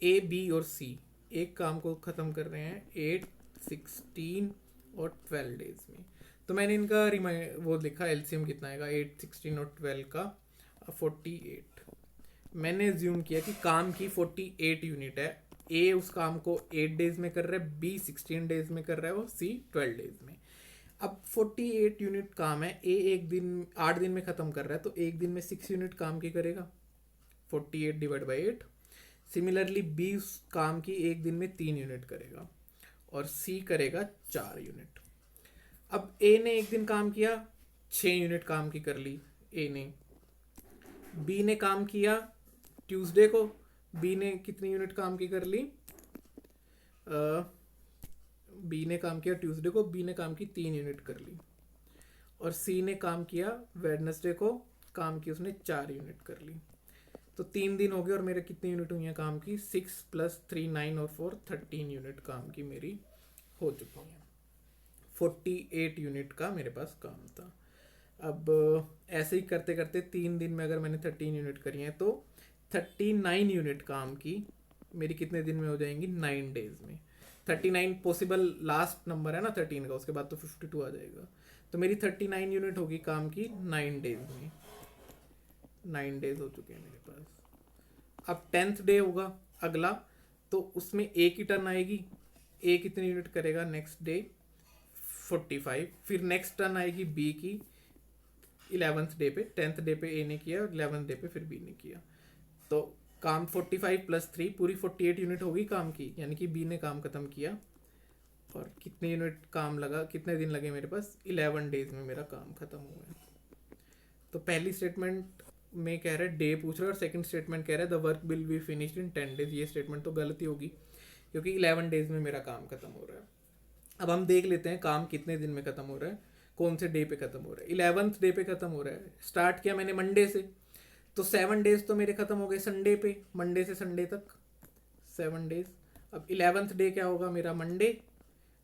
B: A B और C एक काम को ख़त्म कर रहे हैं 8 16 और 12 डेज में। तो मैंने इनका वो लिखा एलसीएम कितना आएगा 8 16 और 12 का 48। मैंने एज्यूम किया कि काम की 48 यूनिट है, ए उस काम को 8 डेज में कर रहा है, बी 16 डेज में कर रहा है और सी 12 डेज में। अब 48 यूनिट काम है, ए एक दिन 8 दिन में ख़त्म कर रहा है, तो एक दिन में 6 यूनिट काम की करेगा 48 डिवाइड बाई 8। सिमिलरली बी उस काम की एक दिन में 3 यूनिट करेगा और सी करेगा 4 यूनिट। अब ए ने एक दिन काम किया, 6 यूनिट काम की कर ली ए ने। बी ने काम किया ट्यूसडे को, बी ने कितनी यूनिट काम की कर ली? बी ने काम किया ट्यूसडे को, बी ने काम की 3 यूनिट कर ली। और सी ने काम किया वेडनेसडे को, काम की उसने 4 यूनिट कर ली। तो 3 दिन हो गए और मेरे कितनी यूनिट हुई हैं काम की? 6 + 3 9 और 4 13 यूनिट काम की मेरी हो चुकी हैं। 48 यूनिट का मेरे पास काम था। अब ऐसे ही करते करते 3 दिन में अगर मैंने 13 यूनिट करी हैं तो 39 यूनिट काम की मेरी कितने दिन में हो जाएंगी? 9 डेज में। 39 पॉसिबल लास्ट नंबर है ना 13 का, उसके बाद तो 52 आ जाएगा। तो मेरी 39 यूनिट होगी काम की 9 डेज में। 9 डेज हो चुके हैं मेरे पास। अब 10th डे होगा अगला, तो उसमें ए की टर्न आएगी। ए कितनी यूनिट करेगा नेक्स्ट डे? 45। फिर नेक्स्ट टर्न आएगी बी की 11th डे पे। 10th डे पे ए ने किया और 11th डे पे फिर बी ने किया। तो काम 45 + 3 पूरी 48 यूनिट होगी काम की, यानी कि बी ने काम खत्म किया। और कितने यूनिट काम लगा, कितने दिन लगे मेरे पास? 11 डेज में मेरा काम खत्म हुआ है। तो पहली स्टेटमेंट में कह रहा है डे पूछ रहा है, और सेकंड स्टेटमेंट कह रहा है the work will be finished in 10 days. ये स्टेटमेंट तो गलत ही होगी, क्योंकि 11 डेज में मेरा काम खत्म हो रहा है। अब हम देख लेते हैं काम कितने दिन में खत्म हो रहा है, कौन से डे पे खत्म हो रहा है। 11th डे पे खत्म हो रहा है। स्टार्ट किया मैंने मंडे से, तो 7 डेज तो मेरे खत्म हो गए संडे पे, मंडे से संडे तक 7 डेज। अब 11th डे क्या होगा मेरा? मंडे।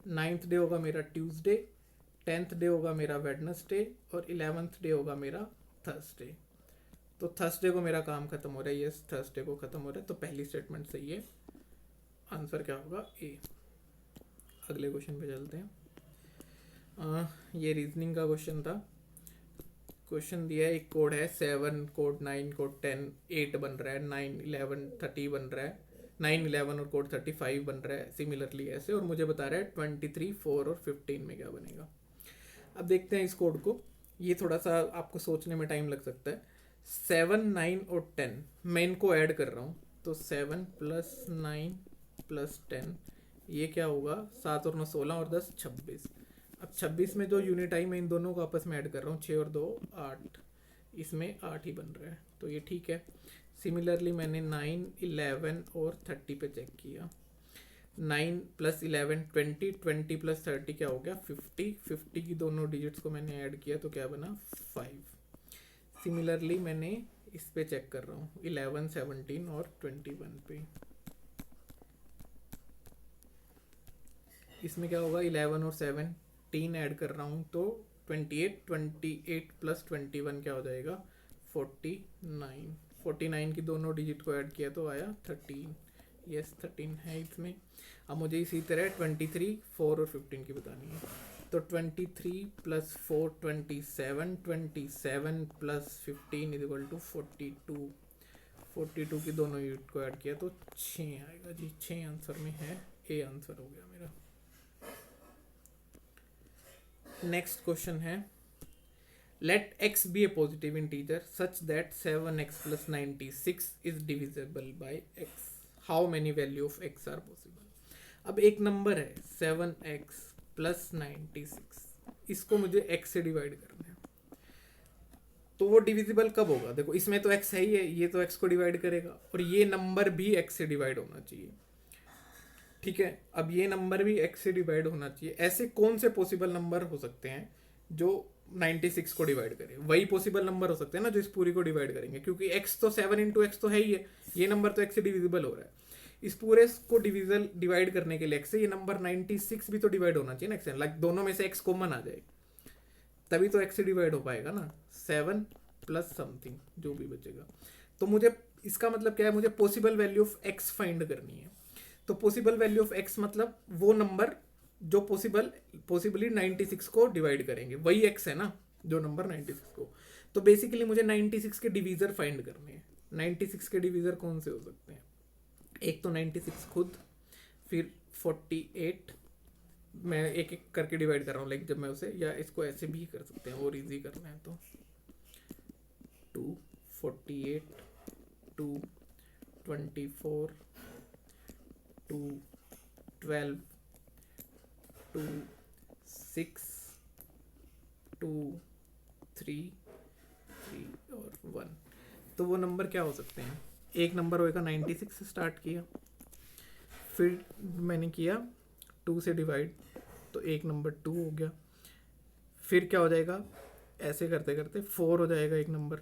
B: 9th डे होगा मेरा ट्यूसडे। 10th डे होगा मेरा वेडनेसडे। और 11th डे होगा मेरा थर्सडे। तो थर्सडे को मेरा काम खत्म हो रहा है। यस, थर्सडे को खत्म हो रहा है। तो पहली स्टेटमेंट सही है। आंसर क्या होगा? ए। अगले क्वेश्चन पे चलते हैं। ये रीजनिंग का क्वेश्चन था। क्वेश्चन दिया है, एक कोड है 7, कोड 9, कोड 10, 8 बन रहा है, 9 11 30 बन रहा है, 9 11 और कोड 35 बन रहा है सिमिलरली ऐसे। और मुझे बता रहा है 23 4 और 15 में क्या बनेगा। अब देखते हैं इस कोड को। ये थोड़ा सा आपको सोचने में टाइम लग सकता है। 7 9 और 10 मैं इनको ऐड कर रहा हूँ, तो 7 + 9 + 10 ये क्या होगा? 7 और 9 16 और 10 26। अब 26 में जो यूनिट आई मैं इन दोनों को आपस में ऐड कर रहा हूँ, 6 और 2 8। इसमें 8 ही बन रहा है, तो ये ठीक है। सिमिलरली मैंने 9 11 और 30 पे चेक किया। 9 + 11 20, 20 + 30 क्या हो गया? 50। 50 की दोनों डिजिट्स को मैंने ऐड किया तो क्या बना? 5। सिमिलरली मैंने इस पे चेक कर रहा हूँ 11 17 और 21 पे। इसमें क्या होगा? 11 और 17 ऐड कर रहा हूँ तो 28। 28 + 21 क्या हो जाएगा? 49। 49 की दोनों डिजिट को ऐड किया तो आया 13। यस 13 है इसमें। अब मुझे इसी तरह 23 4 और 15 की बतानी है। तो 23 + 4 27, 27 + 15 = 42। 42 की दोनों यूनिट को ऐड किया तो 6 आएगा जी। 6 आंसर में है, ए आंसर हो गया मेरा। नेक्स्ट क्वेश्चन है, let x be a positive integer such that 7x + 96 is divisible by x। How many value of x are possible. अब एक नंबर है 7x + 96, इसको मुझे x से डिवाइड करना है, तो वो डिविजिबल कब होगा? देखो इसमें तो x है ही है, ये तो x को डिवाइड करेगा, और ये नंबर भी x से डिवाइड होना चाहिए। ठीक है, अब ये नंबर भी x से डिवाइड होना चाहिए। ऐसे कौन से पॉसिबल नंबर हो सकते हैं जो 96 को डिवाइड करें? वही पॉसिबल नंबर हो सकते हैं ना जो इस पूरी को डिवाइड करेंगे, क्योंकि x तो 7 × x तो है ही है, ये नंबर तो x से डिविजिबल हो रहा है। इस पूरे को डिवाइड करने के लिए x से ये नंबर 96 भी तो डिवाइड होना चाहिए ना x से, लाइक दोनों में से x कॉमन आ जाए तभी तो x से डिवाइड हो पाएगा ना। 7 + समथिंग जो भी बचेगा। तो मुझे इसका मतलब क्या है? मुझे possible value of x find करनी है। तो पॉसिबल वैल्यू ऑफ x मतलब वो नंबर जो पॉसिबली 96 को डिवाइड करेंगे, वही x है ना जो नंबर 96 को। तो बेसिकली मुझे 96 के डिवीजर फाइंड करने हैं। 96 के डिवीजर कौन से हो सकते हैं? एक तो 96 खुद, फिर 48, मैं एक एक करके डिवाइड कर रहा हूँ, लाइक जब मैं उसे, या इसको ऐसे भी कर सकते हैं और इजी करना है तो 2 48 2 24 2 12 2 6 2 3 3 और 1, तो वो नंबर क्या हो सकते हैं? एक नंबर होएगा 96 से स्टार्ट किया, फिर मैंने किया 2 से डिवाइड, तो एक नंबर 2 हो गया, फिर क्या हो जाएगा, ऐसे करते करते 4 हो जाएगा एक नंबर,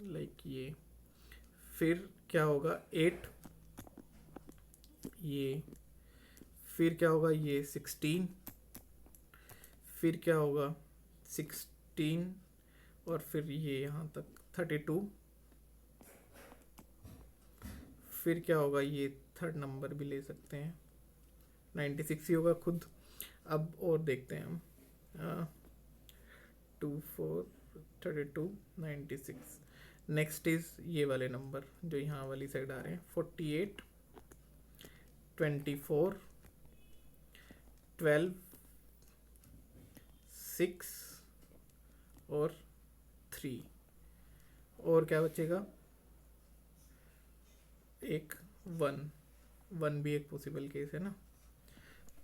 B: लाइक ये, फिर क्या होगा 8, ये, फिर क्या होगा ये 16, फिर क्या होगा 16, और फिर ये यहाँ तक 32, फिर क्या होगा ये थर्ड नंबर भी ले सकते हैं, 96 ही होगा खुद। अब और देखते हैं हम, 2 4 32 96, नेक्स्ट इज ये वाले नंबर जो यहाँ वाली साइड आ रहे हैं, 48 24 12 6 और 3, और क्या बचेगा, एक 1 भी एक पॉसिबल केस है ना।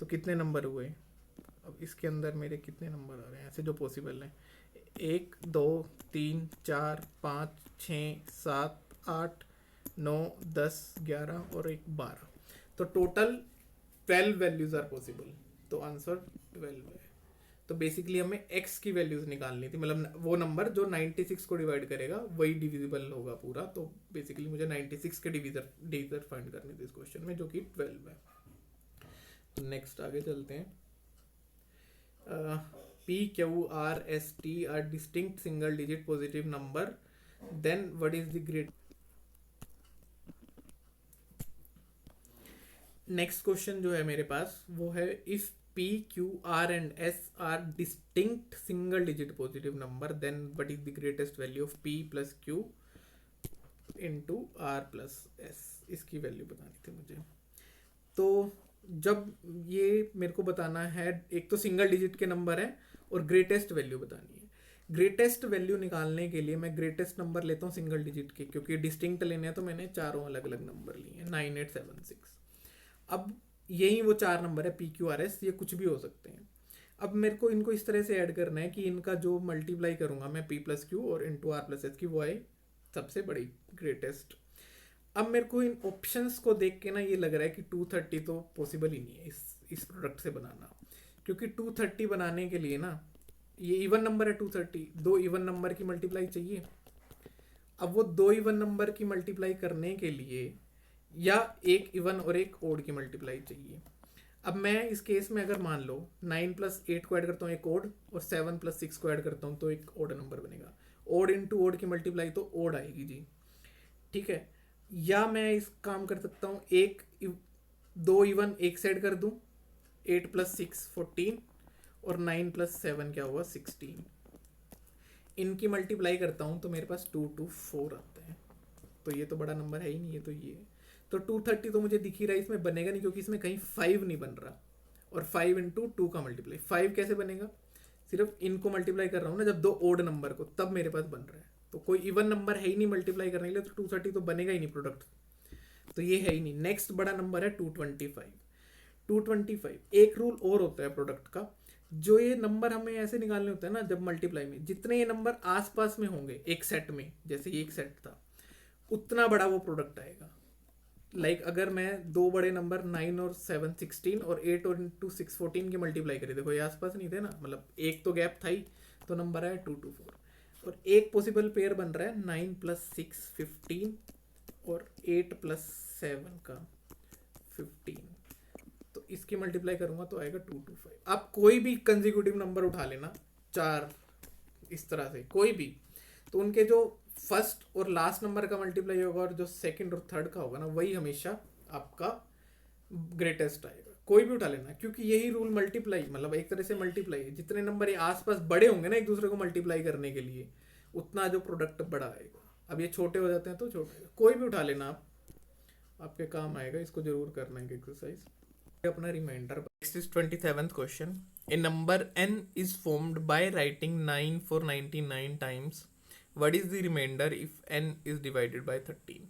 B: तो कितने नंबर हुए? अब इसके अंदर मेरे कितने नंबर आ रहे हैं ऐसे जो पॉसिबल हैं? 1 2 3 4 5 6 7 8 9 10 11 और एक 12, तो टोटल 12 वैल्यूज आर पॉसिबल, तो आंसर 12 है। तो बेसिकली हमें x की वैल्यूज निकालनी थी, मतलब वो नंबर जो 96 को डिवाइड करेगा वही डिविजिबल होगा पूरा, तो बेसिकली मुझे 96 के डिविजर फाइंड करनी थी इस क्वेश्चन में, जो कि 12 है। तो नेक्स्ट आगे चलते हैं। P Q R S T are distinct single digit positive number, then what is the great. Next question जो है मेरे पास वो है, if P Q R and S are distinct single digit positive number, then what is the greatest value of P plus Q into R plus S? इसकी value बतानी थी मुझे। तो जब ये मेरे को बताना है, एक तो सिंगल डिजिट के नंबर है और ग्रेटेस्ट वैल्यू बतानी है। ग्रेटेस्ट वैल्यू निकालने के लिए मैं ग्रेटेस्ट नंबर लेता हूँ सिंगल डिजिट के, क्योंकि डिस्टिंक्ट लेने हैं तो मैंने चारों अलग अलग नंबर लिए हैं, 9 8 7 6। अब यही वो चार नंबर है पी क्यू आर एस, ये कुछ भी हो सकते हैं। अब मेरे को इनको इस तरह से ऐड करना है कि इनका जो मल्टीप्लाई करूंगा मैं पी प्लस क्यू और इंटू आर प्लस एस की, वो है सबसे बड़ी ग्रेटेस्ट। अब मेरे को इन ऑप्शंस को देख के ना ये लग रहा है कि 230 तो पॉसिबल ही नहीं है इस प्रोडक्ट से बनाना, क्योंकि 230 बनाने के लिए ना, ये इवन नंबर है 230, दो इवन नंबर की मल्टीप्लाई चाहिए। अब वो दो इवन नंबर की मल्टीप्लाई करने के लिए या एक इवन और एक ओड की मल्टीप्लाई चाहिए। अब मैं इस केस में अगर मान लो 9 प्लस 8 को ऐड करता हूँ एक ओड, और 7 प्लस 6 को ऐड करता हूँ तो एक ओड नंबर बनेगा। ओड इंटू ओड की मल्टीप्लाई तो ओड आएगी जी, ठीक है। या मैं इस काम कर सकता हूँ, दो इवन एक से ऐड कर दूँ, 8 प्लस 6 14 और 9 प्लस 7 क्या हुआ 16, इनकी मल्टीप्लाई करता हूँ तो मेरे पास 2 2 4 आता है। तो ये तो बड़ा नंबर है ही नहीं, ये तो ये, तो 230 तो मुझे दिख ही रहा है, इसमें बनेगा नहीं क्योंकि इसमें कहीं 5 नहीं बन रहा। और 5 इंटू 2 का मल्टीप्लाई, 5 कैसे बनेगा, सिर्फ इनको मल्टीप्लाई कर रहा हूँ ना जब दो ओड नंबर को, तब मेरे पास बन रहा है। तो कोई इवन नंबर है ही नहीं मल्टीप्लाई करने के लिए, तो 230 तो बनेगा ही नहीं प्रोडक्ट, तो ये है ही नहीं। नेक्स्ट बड़ा नंबर है 225। 225 एक रूल और होता है प्रोडक्ट का, जो ये नंबर हमें ऐसे निकालने होते हैं ना जब मल्टीप्लाई में, जितने ये नंबर आसपास में होंगे एक सेट में, जैसे ये एक सेट था, उतना बड़ा वो प्रोडक्ट आएगा। लाइक अगर मैं दो बड़े नंबर 9 और 7 16 और 8 और इंटू 6 14 की मल्टीप्लाई करी, देखो ये आसपास नहीं थे ना, मतलब एक तो गैप था ही, तो नंबर आया 224। और एक पॉसिबल पेयर बन रहा है 9 प्लस 6 15 और 8 प्लस 7 का 15, तो इसकी मल्टीप्लाई करूंगा तो आएगा 225। आप कोई भी कंसेक्यूटिव नंबर उठा लेना, चार इस तरह से कोई भी, तो उनके जो फर्स्ट और लास्ट नंबर का मल्टीप्लाई होगा और जो सेकंड और थर्ड का होगा ना, वही हमेशा आपका ग्रेटेस्ट आएगा। कोई भी उठा लेना, क्योंकि यही रूल मल्टीप्लाई, मतलब एक तरह से मल्टीप्लाई है, जितने नंबर ये आसपास बड़े होंगे ना एक दूसरे को मल्टीप्लाई करने के लिए, उतना जो प्रोडक्ट बड़ा आएगा। अब ये छोटे हो जाते हैं तो छोटे, कोई भी उठा लेना आप, आपके काम आएगा, इसको जरूर करना है एक्सरसाइज। अपना reminder. Next is 27th question. A number n is formed by writing 9 for 99 times, what is the reminder if n is divided by 13।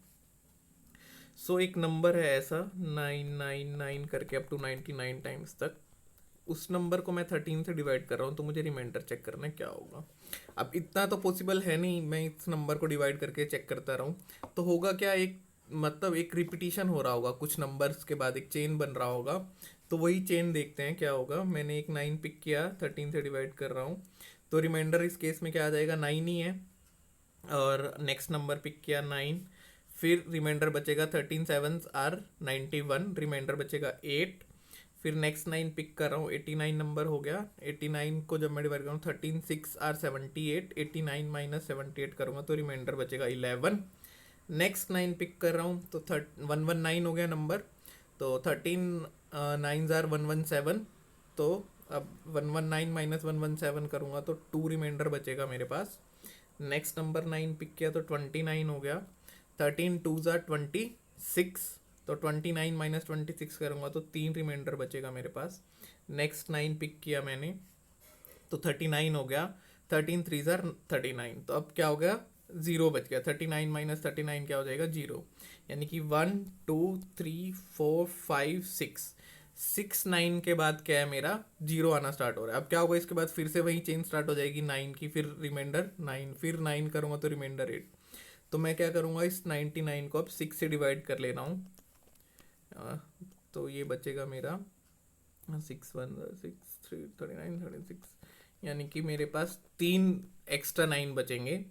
B: So एक नंबर है ऐसा 999 करके अप टू 99 टाइम्स तक, उस नंबर को मैं 13 से डिवाइड कर रहा हूँ, तो मुझे रिमाइंडर चेक करना है क्या होगा। अब इतना तो पॉसिबल है नहीं मैं इस नंबर को डिवाइड करके चेक करता रहूँ, तो होगा क्या, एक मतलब एक रिपीटिशन हो रहा होगा, कुछ नंबर्स के बाद एक चेन बन रहा होगा। तो वही चेन देखते हैं क्या होगा। मैंने एक 9 पिक किया, 13 से डिवाइड कर रहा हूँ, तो रिमाइंडर इस केस में क्या आ जाएगा, 9 ही है। और नेक्स्ट नंबर पिक किया 9, फिर रिमाइंडर बचेगा 13 सेवन्स आर 91, रिमाइंडर बचेगा 8। फिर नेक्स्ट 9 पिक कर रहा हूँ, 89 नंबर हो गया। 89 को जब मैं डिवाइड करूँ 13 6 आर 78, 89 माइनस 78 करूँगा तो रिमाइंडर बचेगा 11। नेक्स्ट 9 पिक कर रहा हूँ तो 119 हो गया नंबर, तो 13 नाइन जार 117। तो अब 119 माइनस 117 करूँगा तो 2 रिमाइंडर बचेगा मेरे पास। नेक्स्ट नंबर 9 पिक किया तो 29 हो गया। 13 टू ज़ार 26, तो 29 माइनस 26 करूँगा तो 3 रिमाइंडर बचेगा मेरे पास। नेक्स्ट 9 पिक किया मैंने तो 39 हो गया। 13 थ्री ज़ार 39, तो अब क्या हो गया, ज़ीरो बच गया। 39 माइनस 39 क्या हो जाएगा, जीरो। यानी कि 1 2 3 4 5 6 9 के बाद क्या है, मेरा जीरो आना स्टार्ट हो रहा है। अब क्या होगा, इसके बाद फिर से वही चेन स्टार्ट हो जाएगी 9 की, फिर रिमाइंडर 9, फिर 9 करूँगा तो रिमाइंडर 8। तो मैं क्या करूँगा, इस 99 को अब 6 से डिवाइड कर ले रहा हूँ। तो ये बचेगा मेरा 6 1 6 3 39 36, यानी कि मेरे पास 3 एक्स्ट्रा 9 बचेंगे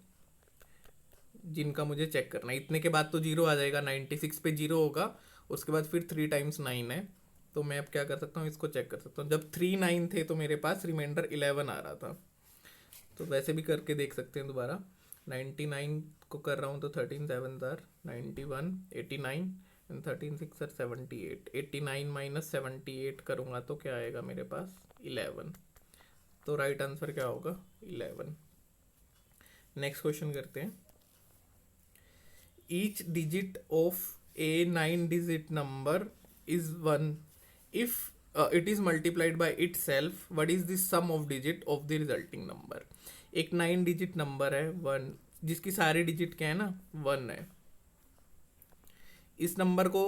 B: जिनका मुझे चेक करना है। इतने के बाद तो जीरो आ जाएगा, 96 पे जीरो होगा, उसके बाद फिर 3 टाइम्स 9 है। तो मैं अब क्या कर सकता हूँ, इसको चेक कर सकता हूँ। जब 3 9 थे तो मेरे पास रिमाइंडर 11 आ रहा था, तो वैसे भी करके देख सकते हैं दोबारा। 99 को कर रहा हूँ तो 13 7 ज़ार 91, 89 एंड 13 6 आर 78। 89 माइनस 78 करूँगा तो क्या आएगा मेरे पास, 11। तो राइट आंसर क्या होगा, 11। नेक्स्ट क्वेश्चन करते हैं। Each digit of a 9-digit number is 1 if it is multiplied by itself. What is the sum of digit of the resulting number? एक 9 डिजिट नंबर है 1, जिसकी सारी डिजिट क्या है ना, 1 है। इस नंबर को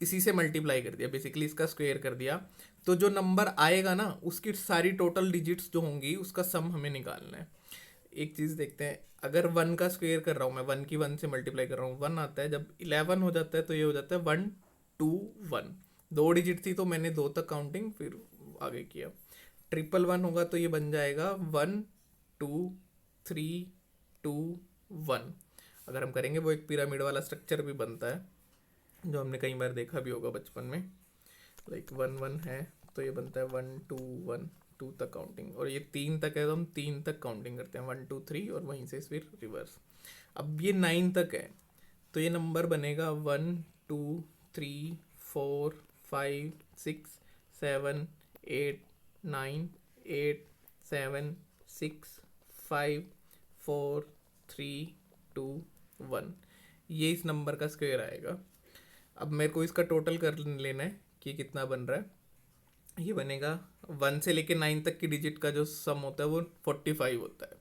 B: इसी से मल्टीप्लाई कर दिया, बेसिकली इसका स्क्वायर कर दिया, तो जो नंबर आएगा ना उसकी सारी टोटल डिजिट्स जो होंगी उसका सम हमें निकालना है। एक चीज़ देखते हैं, अगर 1 का स्क्वायर कर रहा हूँ मैं, 1 की 1 से मल्टीप्लाई कर रहा हूँ, 1 आता है। जब 11 हो जाता है तो ये हो जाता है 1 2 1। दो डिजिट थी तो मैंने 2 तक काउंटिंग फिर आगे किया। 111 होगा तो ये बन जाएगा 1 2 3 2 1। अगर हम करेंगे वो एक पिरामिड वाला स्ट्रक्चर भी बनता है, जो हमने कई बार देखा भी होगा बचपन में। लाइक 1 1 है तो ये बनता है 1 2 1, 2 तक काउंटिंग, और ये 3 तक है तो हम 3 तक काउंटिंग करते हैं, 1 2 3, और वहीं से फिर रिवर्स। अब ये 9 तक है तो ये नंबर बनेगा 1 2 3 4 5 6 7 8 9 8 7 6 5 4 3 2 1। ये इस नंबर का स्क्वायर आएगा। अब मेरे को इसका टोटल कर लेना है कि कितना बन रहा है। ये बनेगा 1 से लेके 9 तक की डिजिट का जो सम होता है वो 45 होता है।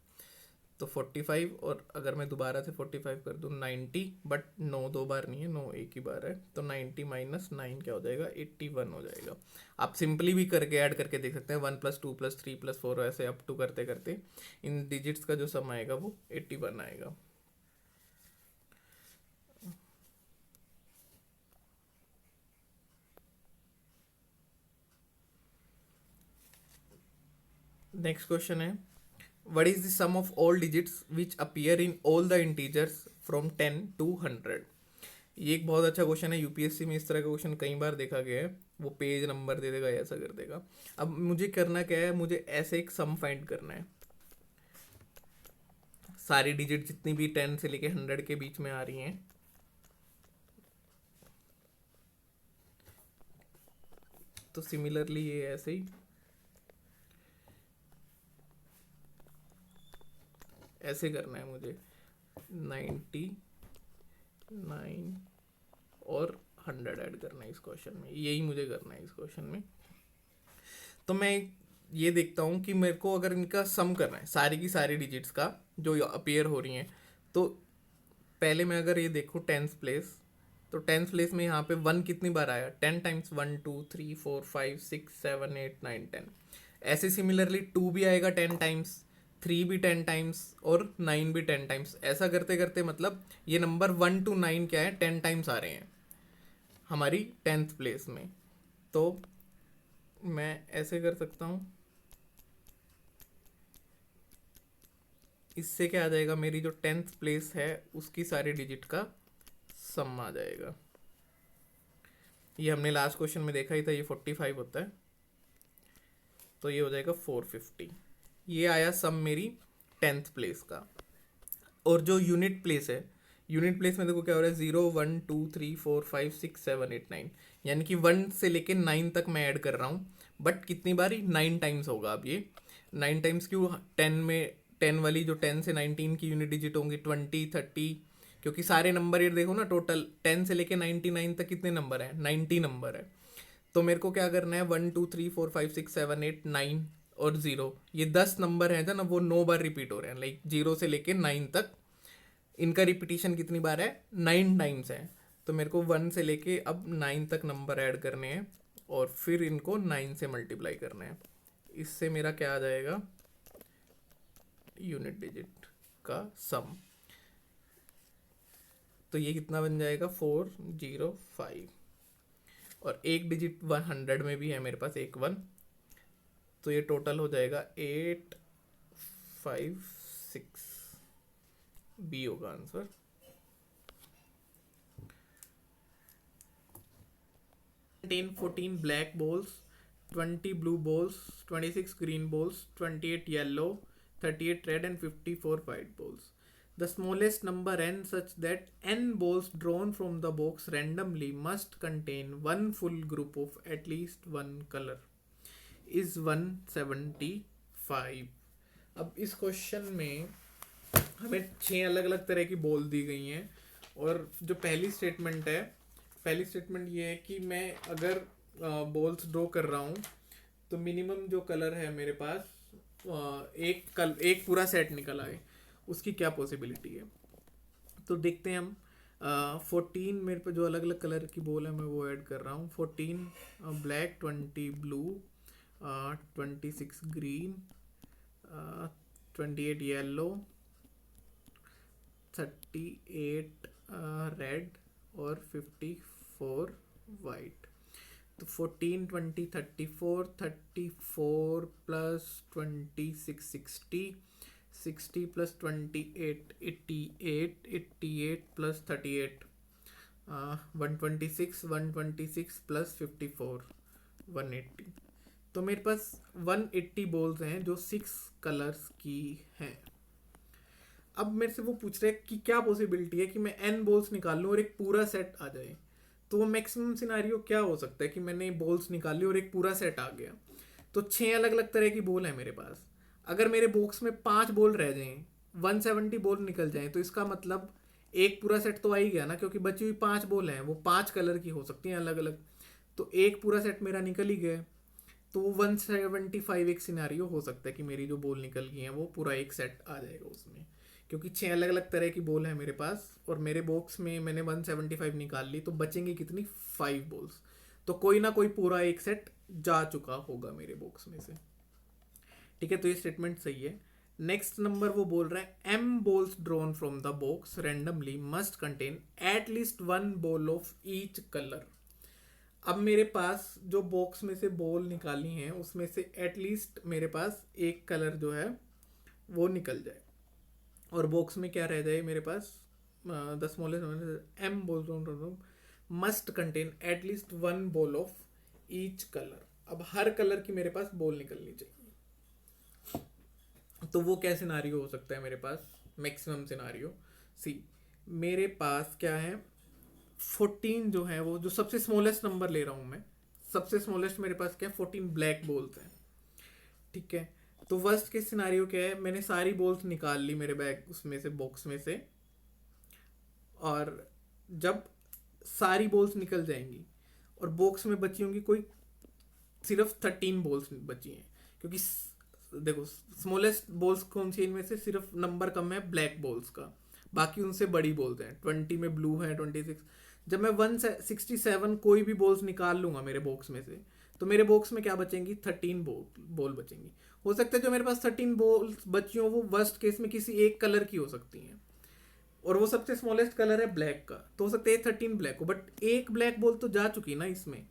B: तो 45, और अगर मैं दोबारा से 45 कर दूँ 90, बट 9 दो बार नहीं है, 9 एक ही बार है, तो 90 माइनस 9 क्या हो जाएगा, 81 हो जाएगा। आप सिंपली भी करके ऐड करके देख सकते हैं, 1 + 2 + 3 + 4 ऐसे अप टू करते करते इन डिजिट्स का जो सम आएगा वो 81 आएगा। नेक्स्ट क्वेश्चन है, what is the sum of all digits which appear in all the integers from 10 to 100? ये एक बहुत अच्छा क्वेश्चन है, यूपीएससी में इस तरह का क्वेश्चन कई बार देखा गया है। वो पेज नंबर दे देगा, ऐसा कर देगा। अब मुझे करना क्या है, मुझे ऐसे एक सम फाइंड करना है। सारी डिजिट जितनी भी 10 से लेके 100 के बीच में आ रही हैं, तो सिमिलरली ये ऐसे ही ऐसे करना है मुझे। 99 और 100 ऐड करना है इस क्वेश्चन में, यही मुझे करना है इस क्वेश्चन में। तो मैं ये देखता हूँ कि मेरे को अगर इनका सम करना है सारी की सारी डिजिट्स का जो अपीयर हो रही हैं, तो पहले मैं अगर ये देखूँ 10th प्लेस, तो 10th प्लेस में यहाँ पे 1 कितनी बार आया, 10 टाइम्स, 1 2 3 4 5 6 7 8 9 10। ऐसे सिमिलरली 2 भी आएगा 10 टाइम्स, 3 भी 10 टाइम्स और 9 भी 10 टाइम्स। ऐसा करते करते मतलब ये नंबर 1 to 9 क्या है, 10 टाइम्स आ रहे हैं हमारी 10th प्लेस में। तो मैं ऐसे कर सकता हूँ, इससे क्या आ जाएगा, मेरी जो 10th प्लेस है उसकी सारी डिजिट का सम आ जाएगा। ये हमने लास्ट क्वेश्चन में देखा ही था, ये 45 होता है, तो ये हो जाएगा 450। ये आया सम मेरी 10th प्लेस का। और जो यूनिट प्लेस है, यूनिट प्लेस में देखो क्या हो रहा है, 0 1 2 3 4 5 6 7 8 9, यानी कि 1 से लेके 9 तक मैं ऐड कर रहा हूँ। बट कितनी बारी, 9 टाइम्स होगा। अब ये 9 टाइम्स क्यों, 10 में 10 वाली जो 10 से 19 की यूनिट डिजिट होंगी 20 30, क्योंकि सारे नंबर ये देखो ना, टोटल 10 से लेके 99 तक कितने नंबर है, 90 नंबर है। तो मेरे को क्या करना है, 1 2 3 4 5 6 7 8 9 और 0, ये 10 नंबर है ना, वो 9 बार रिपीट हो रहे हैं, लाइक 0 से लेके 9 तक इनका रिपीटिशन कितनी बार है, 9 टाइम्स है। तो मेरे को 1 से लेके अब 9 तक नंबर ऐड करने हैं और फिर इनको 9 से मल्टीप्लाई करना है। इससे मेरा क्या आ जाएगा, यूनिट डिजिट का सम। तो ये कितना बन जाएगा, 405। और एक डिजिट 100 में भी है मेरे पास, एक 1, तो ये टोटल हो जाएगा 856। बी होगा answer. 14 black balls, 20 blue balls, 26 green balls, 28 yellow, 38 red and 54 white balls. The smallest number n such that n balls drawn from the box randomly must contain one full group of at least one color is 175. अब इस question में हमें 6 अलग अलग तरह की ball दी गई हैं। और जो पहली स्टेटमेंट है, पहली स्टेटमेंट ये है कि मैं अगर बॉल्स ड्रॉ कर रहा हूँ तो मिनिमम जो कलर है मेरे पास, एक पूरा सेट निकल आए, उसकी क्या पॉसिबिलिटी है। तो देखते हैं हम। 14 मेरे पे जो अलग अलग कलर की बॉल है मैं वो ऐड कर रहा हूँ। 14 black, 20 blue, 26 green, 28 yellow, 38 red और 54 वाइट। तो 14 20 34, 34 प्लस 26 60, 60 प्लस 28 88, 88 प्लस 38 126, 126 प्लस 54 180। तो मेरे पास 180 बॉल्स हैं जो 6 कलर्स की हैं। अब मेरे से वो पूछ रहे हैं कि क्या पॉसिबिलिटी है कि मैं n बॉल्स निकाल लूँ और एक पूरा सेट आ जाए। तो वो मैक्सिमम सिनारियो क्या हो सकता है कि मैंने बॉल्स निकाली और एक पूरा सेट आ गया। तो 6 अलग अलग तरह की बॉल है मेरे पास। अगर मेरे बॉक्स में 5 बॉल रह जाएं, 170 बॉल निकल जाएं, तो इसका मतलब एक पूरा सेट तो आ ही गया ना, क्योंकि बची हुई 5 बॉल हैं वो 5 कलर की हो सकती हैं अलग अलग। तो एक पूरा सेट मेरा निकल ही गया। तो 175 एक सिनारियो हो सकता है कि मेरी जो बॉल निकल गई हैं वो पूरा एक सेट आ जाएगा उसमें, क्योंकि 6 अलग अलग तरह की बॉल है मेरे पास और मेरे बॉक्स में मैंने 175 निकाल ली। तो बचेंगी कितनी, 5 बॉल्स। तो कोई ना कोई पूरा एक सेट जा चुका होगा मेरे बॉक्स में से। ठीक है, तो ये स्टेटमेंट सही है। नेक्स्ट नंबर वो बोल रहा है m balls drawn from the box randomly must contain at least one ball of each color। अब मेरे पास जो बॉक्स में से बॉल निकाली हैं उसमें से एटलीस्ट मेरे पास एक कलर जो है वो निकल जाए और बॉक्स में क्या रह जाए मेरे पास, the smallest m balls must contain at least one ball of each colour. अब हर कलर की मेरे पास बॉल निकलनी चाहिए। तो वो क्या सिनारियो हो सकता है मेरे पास, मैक्सिमम सिनारियो। सी मेरे पास क्या है, 14 जो है वो जो सबसे स्मॉलेस्ट नंबर ले रहा हूँ मैं, सबसे स्मॉलेस्ट मेरे पास क्या है, 14 ब्लैक बॉल्स हैं। ठीक है, तो वर्स्ट के सिनारियो क्या है, मैंने सारी बॉल्स निकाल ली मेरे बैग उसमें से, बॉक्स में से, और जब सारी बॉल्स निकल जाएंगी और बॉक्स में बची होंगी कोई सिर्फ 13 बॉल्स बची हैं, क्योंकि देखो स्मॉलेस्ट बॉल्स कौन सी, इनमें से सिर्फ नंबर कम है ब्लैक बॉल्स का, बाकी उनसे बड़ी बॉल्स हैं। 20 में ब्लू है, 26 जब मैं 167 कोई भी बॉल्स निकाल लूंगा मेरे बॉक्स में से, तो मेरे बॉक्स में क्या बचेंगी, 13 बॉल बचेंगी। हो सकता है जो मेरे पास 13 बॉल्स बची हो वो वर्स्ट केस में किसी एक कलर की हो सकती हैं, और वो सबसे स्मॉलेस्ट कलर है ब्लैक का, तो हो सकता है 13 ब्लैक हो, बट एक ब्लैक बॉल तो जा चुकी ना इसमें,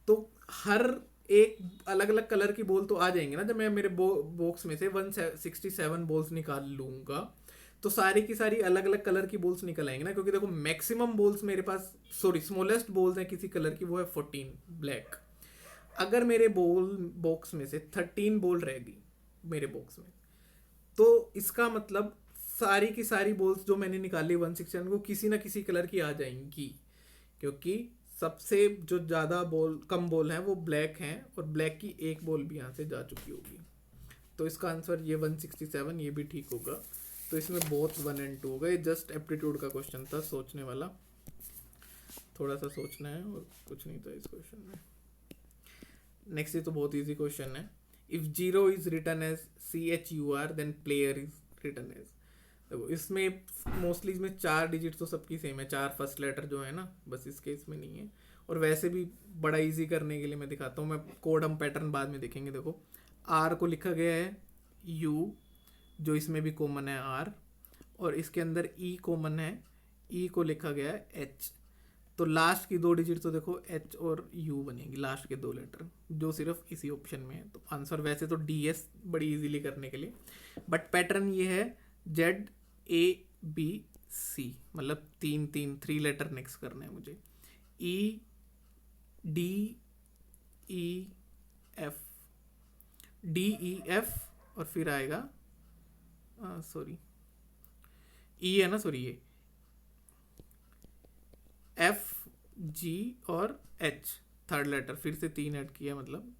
B: तो हर एक अलग अलग कलर की बॉल तो आ जाएंगे ना। जब मैं मेरे बॉक्स में से 167 बॉल्स निकाल लूंगा तो सारी की सारी अलग अलग कलर की बॉल्स निकल आएंगे ना, क्योंकि देखो मैक्सिमम बॉल्स मेरे पास, सॉरी स्मॉलेस्ट बॉल्स हैं किसी कलर की, वो है 14 ब्लैक। अगर मेरे बॉक्स में से 13 बॉल रह गई मेरे बॉक्स में, तो इसका मतलब सारी की सारी बॉल्स जो मैंने निकाली 167 वो किसी ना किसी कलर की आ जाएंगी, क्योंकि सबसे जो ज़्यादा बॉल कम बॉल हैं वो ब्लैक हैं, और ब्लैक की एक बॉल भी यहाँ से जा चुकी होगी। तो इसका आंसर ये 167, ये भी ठीक होगा। तो इसमें बोथ 1 और 2 होगा। ये जस्ट एप्टीट्यूड का क्वेश्चन था, सोचने वाला, थोड़ा सा सोचना है और कुछ नहीं था इस क्वेश्चन में। नेक्स्ट ये तो बहुत इजी क्वेश्चन है। If zero is written as CHUR then player is written as. देखो इसमें मोस्टली इसमें 4 डिजिट तो सबकी सेम है, 4 फर्स्ट लेटर जो है ना, बस इस केस में नहीं है। और वैसे भी बड़ा इजी करने के लिए मैं दिखाता हूँ, मैं कोड हम पैटर्न बाद में देखेंगे। देखो R को लिखा गया है U, जो इसमें भी कॉमन है R, और इसके अंदर E कॉमन है, E को लिखा गया है H। तो लास्ट की 2 डिजिट तो देखो H और U बनेंगी, लास्ट के 2 लेटर जो सिर्फ इसी ऑप्शन में है। तो आंसर वैसे तो DS बड़ी इजीली करने के लिए, बट पैटर्न ये है ZABC, मतलब 3 लेटर नेक्स्ट करने हैं मुझे, DEF और फिर आएगा सॉरी E है ना, सॉरी ये FG और H, थर्ड लेटर फिर से 3 ऐड किया, मतलब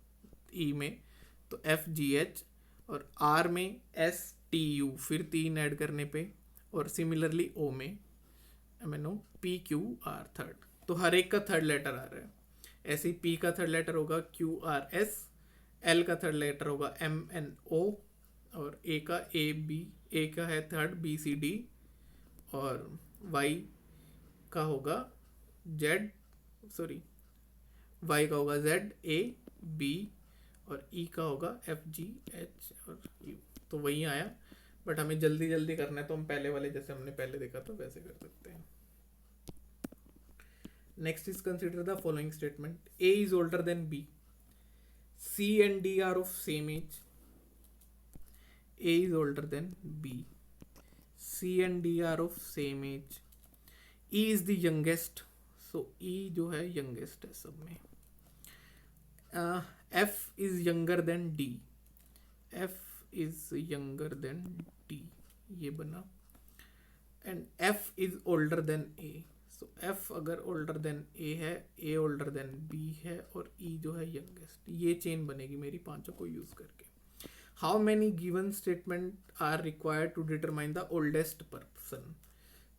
B: E में तो FGH, और R में STU फिर 3 ऐड करने पे, और सिमिलरली O में MNO PQR थर्ड। तो हर एक का थर्ड लेटर आ रहा है। ऐसे ही P का थर्ड लेटर होगा QRS, L का थर्ड लेटर होगा MNO, और A का A का है थर्ड BCD, और Y का होगा Y का होगा ZAB, और E का होगा FGH और U। तो वही आया, बट हमें जल्दी जल्दी करना है तो हम पहले वाले जैसे हमने पहले देखा था वैसे कर सकते हैं। Next is consider the following statement, A is older than B, C and D are of same age, A is older than B, C and D are of same age, E is the youngest, so E जो है youngest है सब में, F is younger than D, F is younger than D, ये बना, and F is older than A, so F अगर older than A है, A older than B है, और E जो है youngest। ये चेन बनेगी मेरी पांचों को यूज करके। How many given statement are required to determine the oldest person?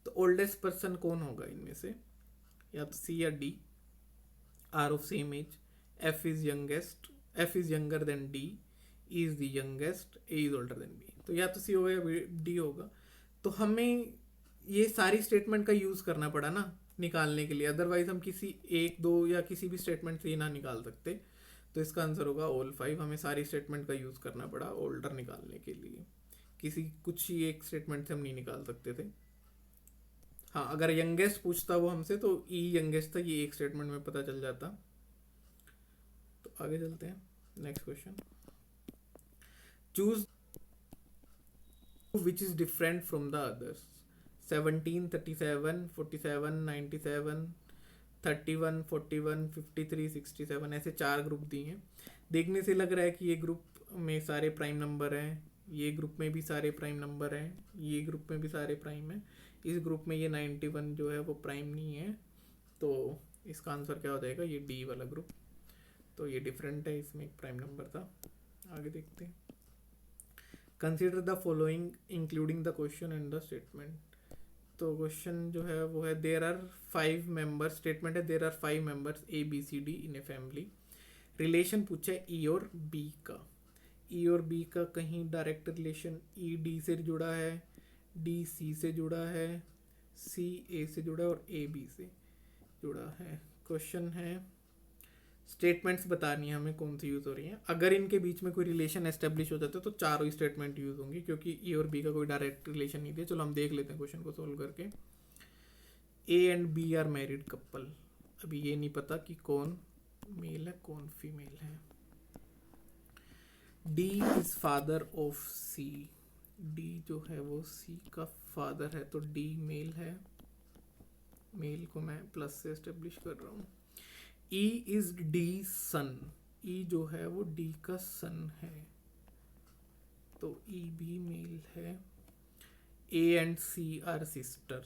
B: तो oldest person कौन होगा इनमें से, या तो C या D, are of same age, F is younger than D, E is the youngest, A is older than B। तो या तो C होगा या D होगा। तो हमें ये सारी स्टेटमेंट का यूज़ करना पड़ा ना निकालने के लिए, अदरवाइज हम किसी एक दो या किसी भी स्टेटमेंट से ही ना निकाल सकते। तो इसका आंसर होगा ऑल 5, हमें सारी स्टेटमेंट का यूज़ करना पड़ा ओल्डर निकालने के लिए, किसी कुछ ही एक स्टेटमेंट से हम नहीं निकाल सकते थे। हाँ अगर यंगेस्ट पूछता वो हमसे तो ई यंगेस्ट था, ये एक स्टेटमेंट में पता चल जाता। तो आगे चलते हैं, next question, choose which is different from the others, 17, 37, 47, 97, 31, 41, 53, 67, ऐसे 4 ग्रुप दिए हैं। देखने से लग रहा है कि ये ग्रुप में सारे प्राइम नंबर हैं, ये ग्रुप में भी सारे प्राइम नंबर हैं, ये ग्रुप में भी सारे प्राइम हैं। इस ग्रुप में ये 91 जो है वो प्राइम नहीं है, तो इसका आंसर क्या हो जाएगा, ये डी वाला ग्रुप। तो ये डिफरेंट है, इसमें एक प्राइम नंबर था। आगे देखते हैं, consider the following including the question and the statement. तो क्वेश्चन जो है वो है देयर आर 5 मेंबर्स, स्टेटमेंट है there are 5 members ABCD in a family. Relation पूछा है E और B का, E और B का कहीं डायरेक्ट रिलेशन E D से जुड़ा है, D C से जुड़ा है, C A से जुड़ा है, और A B से। जुड़ा है। क्वेश्चन है स्टेटमेंट्स बतानी है हमें कौन सी यूज़ हो रही हैं। अगर इनके बीच में कोई रिलेशन एस्टेब्लिश हो जाता है तो चारों ही स्टेटमेंट यूज़ होंगी, क्योंकि ए और बी का कोई डायरेक्ट रिलेशन नहीं दिया। चलो हम देख लेते हैं क्वेश्चन को सोल्व करके। A and B are married couple. अभी ये नहीं पता कि कौन मेल है कौन फीमेल है। D is father of C. D जो है वो सी का फादर है, तो डी मेल है। मेल को मैं प्लस से एस्टेब्लिश कर रहा हूँ। ई इज डी सन। ई जो है वो डी का सन है, तो ई भी मेल है। A and C are sister.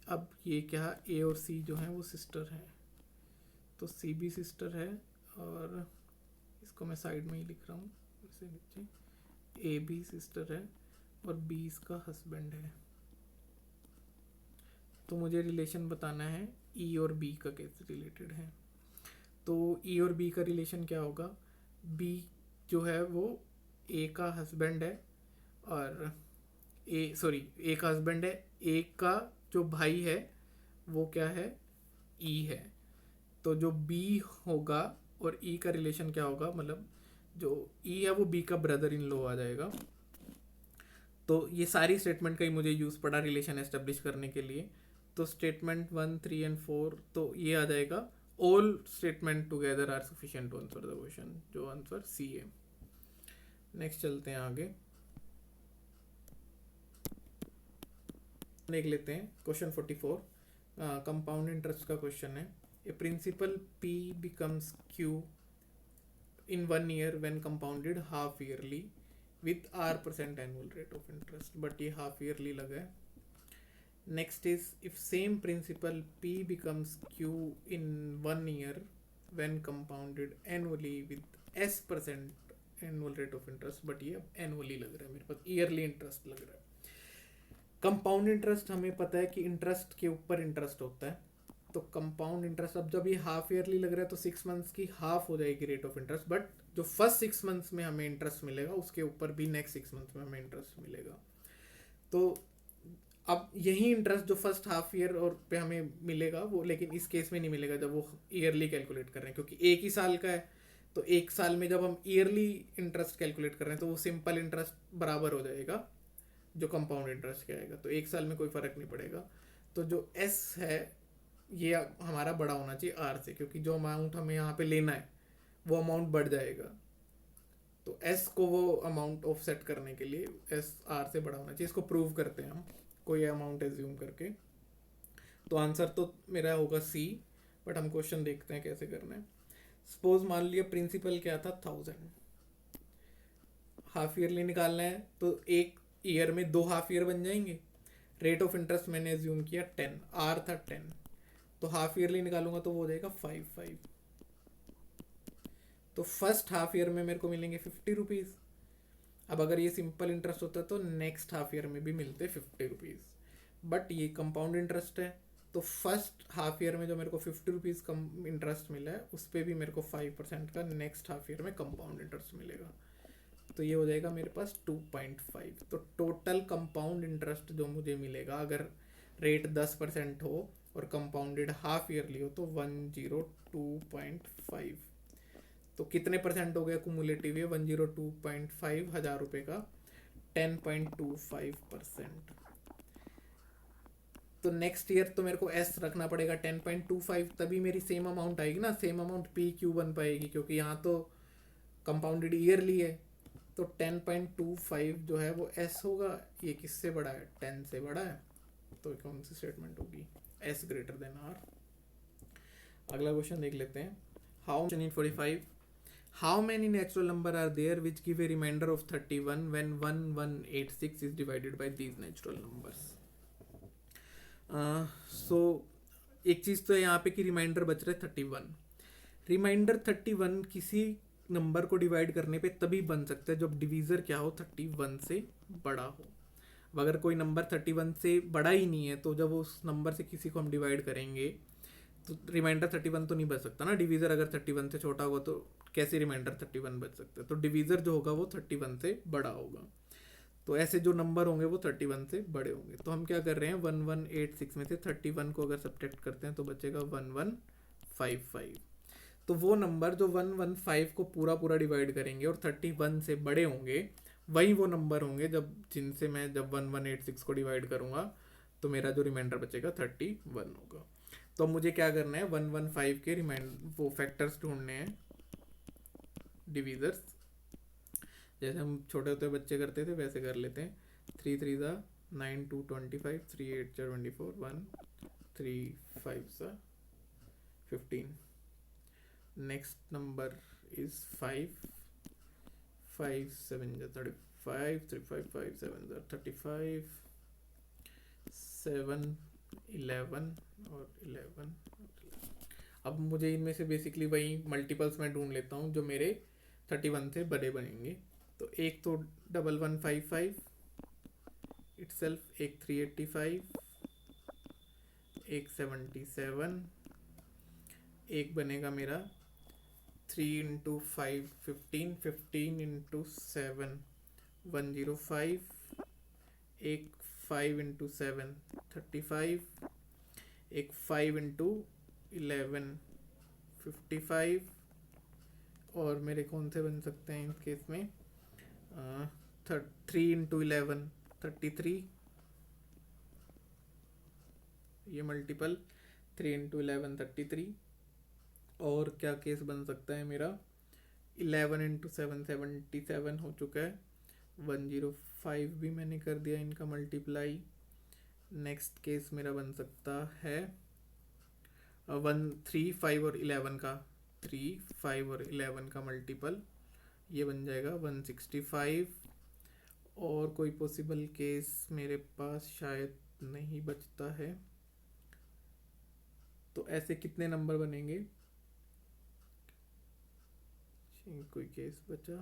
B: अब ये क्या, ए और सी जो है वो सिस्टर है, तो सी भी सिस्टर है। और इसको मैं साइड में ही लिख रहा हूँ इसे नीचे। ए भी सिस्टर है और बी इसका हस्बैंड है। तो मुझे रिलेशन बताना है ई और बी का कैसे रिलेटेड है। तो ई और बी का रिलेशन क्या होगा, बी जो है वो ए का हस्बैंड है, और ए का हस्बैंड है। ए का जो भाई है वो क्या है, ई है। तो जो बी होगा और ई का रिलेशन क्या होगा, मतलब जो ई है वो बी का ब्रदर इन लॉ आ जाएगा। तो ये सारी स्टेटमेंट का ही मुझे यूज़ पड़ा रिलेशन एस्टेब्लिश करने के लिए। तो स्टेटमेंट 1, 3 एंड 4, तो ये आ जाएगा all statement together are sufficient to answer the question, जो आंसर सी है। नेक्स्ट चलते हैं आगे, देख लेते हैं क्वेश्चन 44। कंपाउंड इंटरेस्ट का क्वेश्चन है। A principal P becomes Q in 1 year when compounded half yearly with r% annual rate of interest, but ये half yearly लगा है। Next is if same principal p becomes q in 1 year when compounded annually with s% annual rate of interest, but ये अब annually लग रहा है, मेरे पास yearly interest लग रहा है। कंपाउंड इंटरेस्ट हमें पता है कि इंटरेस्ट के ऊपर इंटरेस्ट होता है, तो कंपाउंड इंटरेस्ट अब जब ये हाफ ईयरली लग रहा है तो 6 मंथ्स की हाफ हो जाएगी रेट ऑफ इंटरेस्ट, बट जो फर्स्ट 6 मंथ्स में हमें इंटरेस्ट मिलेगा उसके ऊपर भी नेक्स्ट 6 मंथ्स में हमें इंटरेस्ट मिलेगा। तो अब यही इंटरेस्ट जो फर्स्ट हाफ ईयर और पे हमें मिलेगा वो लेकिन इस केस में नहीं मिलेगा जब वो ईयरली कैलकुलेट कर रहे हैं, क्योंकि एक ही साल का है। तो एक साल में जब हम ईयरली इंटरेस्ट कैलकुलेट कर रहे हैं तो वो सिंपल इंटरेस्ट बराबर हो जाएगा जो कंपाउंड इंटरेस्ट के आएगा, तो एक साल में कोई फ़र्क नहीं पड़ेगा। तो जो एस है ये हमारा बड़ा होना चाहिए आर से, क्योंकि जो अमाउंट हमें यहाँ पे लेना है वो अमाउंट बढ़ जाएगा। तो एस को वो अमाउंट ऑफसेट करने के लिए एस आर से बड़ा होना चाहिए। इसको प्रूव करते हैं हम कोई अमाउंट एज्यूम करके। तो आंसर तो मेरा होगा सी, बट हम क्वेश्चन देखते हैं कैसे करना है। सपोज मान लिया प्रिंसिपल क्या था 1000, हाफ ईयरली निकालना है तो एक ईयर में 2 हाफ ईयर बन जाएंगे। रेट ऑफ इंटरेस्ट मैंने एज्यूम किया 10, आर था 10, तो हाफ ईयरली निकालूंगा तो वो हो जाएगा 5। तो फर्स्ट हाफ ईयर में मेरे को मिलेंगे 50 रुपीज़। अब अगर ये सिंपल इंटरेस्ट होता तो नेक्स्ट हाफ ईयर में भी मिलते 50 रुपीज़, बट ये कंपाउंड इंटरेस्ट है तो फर्स्ट हाफ ईयर में जो मेरे को 50 रुपीज़ कम इंटरेस्ट मिला है उस पर भी मेरे को 5% का नेक्स्ट हाफ ईयर में कंपाउंड इंटरेस्ट मिलेगा। तो ये हो जाएगा मेरे पास 2.5। तो टोटल कंपाउंड इंटरेस्ट जो मुझे मिलेगा अगर रेट 10% हो और कंपाउंडेड हाफ ईयरली हो तो 102.5। तो कितने परसेंट हो गया कुमुलेटिव, 102.5 हज़ार रुपये का 10.25%। तो नेक्स्ट ईयर तो मेरे को एस रखना पड़ेगा 10.25, तभी मेरी सेम अमाउंट आएगी ना, सेम अमाउंट पी क्यू बन पाएगी, क्योंकि यहाँ तो कंपाउंडेड ईयरली है। तो 10.25 जो है वो एस होगा। ये किससे बड़ा है, 10 से बड़ा है, तो कौन सी स्टेटमेंट होगी, एस ग्रेटर देन आर। अगला क्वेश्चन देख लेते हैं। How 45 how many natural number are there which give a remainder of 31 when 1186 is divided by these natural numbers. So एक चीज़ तो यहाँ पे कि रिमाइंडर बच रहा है 31। रिमाइंडर 31 किसी नंबर को डिवाइड करने पे तभी बन सकता है जब डिवीज़र क्या हो 31 से बड़ा हो। अब अगर कोई नंबर 31 से बड़ा ही नहीं है तो जब उस नंबर से किसी को हम डिवाइड करेंगे तो रिमाइंडर 31 तो नहीं बच सकता ना। डिवीज़र अगर 31 से छोटा होगा तो कैसे रिमाइंडर 31 बच सकता है, तो डिवीज़र जो होगा वो 31 से बड़ा होगा। तो ऐसे जो नंबर होंगे वो 31 से बड़े होंगे। तो हम क्या कर रहे हैं, 1186 में से 31 को अगर सब्ट्रैक्ट करते हैं तो बचेगा 1155। तो वो नंबर जो 115 को पूरा पूरा डिवाइड करेंगे और 31 से बड़े होंगे, वही वो नंबर होंगे जब जिनसे मैं जब 1186 को डिवाइड करूंगा तो मेरा जो रिमाइंडर बचेगा 31 होगा। तो अब मुझे क्या करना है, 115 के वो फैक्टर्स ढूंढने हैं, डिविजर्स। जैसे हम छोटे होते बच्चे करते थे वैसे कर लेते हैं। 3 3 ज़ा 9 2 25, 3 8 ज़ा 24, 1 3 5 ज़ा 15। नेक्स्ट नंबर इज 5 5 7 ज़ा 35, 3 5 5 7 ज़ा 35, 7 11 और 11। अब मुझे इनमें से बेसिकली वही मल्टीपल्स में ढूंढ लेता हूँ जो मेरे 31 से बड़े बनेंगे। तो एक तो 1155 इटसेल्फ, एक 385, एक 77, एक बनेगा मेरा 3 इंटू 5 15, 15 इंटू 7 105, एक 5 इंटू 7 35, एक 5 इंटू 11 55, और मेरे कौन से बन सकते हैं इस केस में, 3 इंटू 11 33, ये मल्टीपल 3 इंटू 11 33। और क्या केस बन सकता है मेरा, 11 इंटू 7 77 हो चुका है, 105 भी मैंने कर दिया इनका मल्टीप्लाई। नेक्स्ट केस मेरा बन सकता है 1 3 5 और 11 का, 3 5 और 11 का मल्टीपल, ये बन जाएगा 165। और कोई पॉसिबल केस मेरे पास शायद नहीं बचता है। तो ऐसे कितने नंबर बनेंगे, कोई केस बचा,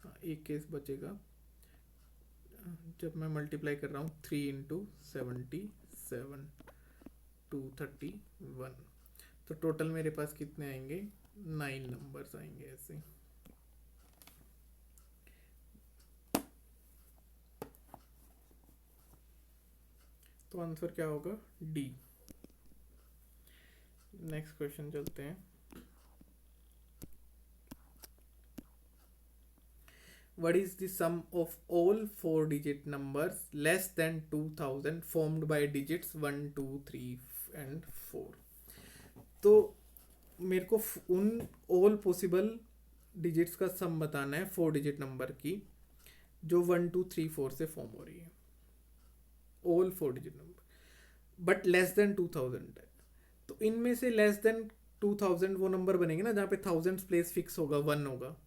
B: हाँ एक केस बचेगा जब मैं मल्टीप्लाई कर रहा हूँ 3 इंटू 77 231। तो टोटल मेरे पास कितने आएंगे, 9 नंबर्स आएंगे ऐसे। तो आंसर क्या होगा, डी। नेक्स्ट क्वेश्चन चलते हैं। What is the sum of all 4-digit numbers less than 2000 formed by digits 1 2 3 and 4? तो मेरे को उन ऑल पॉसिबल डिजिट्स का सम बताना है 4 डिजिट नंबर की जो 1 2 3 4 से फॉर्म हो रही है, all 4 digit number, but less than 2000 है। तो इनमें से लेस देन 2000 वो नंबर बनेंगे ना जहाँ पे थाउजेंड प्लेस फिक्स होगा, 1 होगा,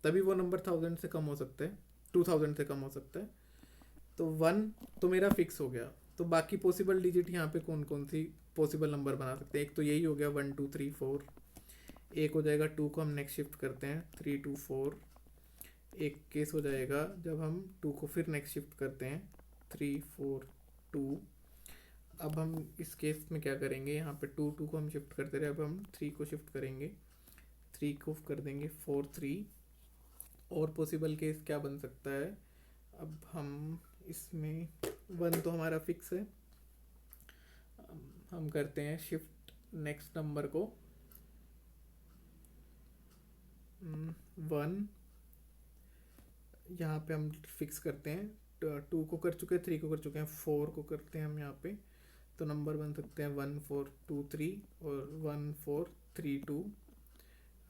B: तभी वो नंबर 1000 से कम हो सकता है, 2000 से कम हो सकता है। तो 1 तो मेरा फिक्स हो गया। तो बाकी पॉसिबल डिजिट यहाँ पे कौन कौन सी पॉसिबल नंबर बना सकते हैं, एक तो यही हो गया 1 2 3 4, एक हो जाएगा 2 को हम नेक्स्ट शिफ्ट करते हैं 3 2 4, एक केस हो जाएगा जब हम 2 को फिर नेक्स्ट शिफ्ट करते हैं 3 4 2। अब हम इस केस में क्या करेंगे, यहाँ पे 2 2 को हम शिफ्ट करते रहे, अब हम 3 को शिफ्ट करेंगे, 3 को कर देंगे 4 3। और पॉसिबल केस क्या बन सकता है, अब हम इसमें 1 तो हमारा फिक्स है, हम करते हैं शिफ्ट नेक्स्ट नंबर को 1, यहाँ पे हम फिक्स करते हैं, 2 को कर चुके हैं, 3 को कर चुके हैं, 4 को करते हैं हम यहाँ पे। तो नंबर बन सकते हैं 1 4 2 3 और 1 4 3 2।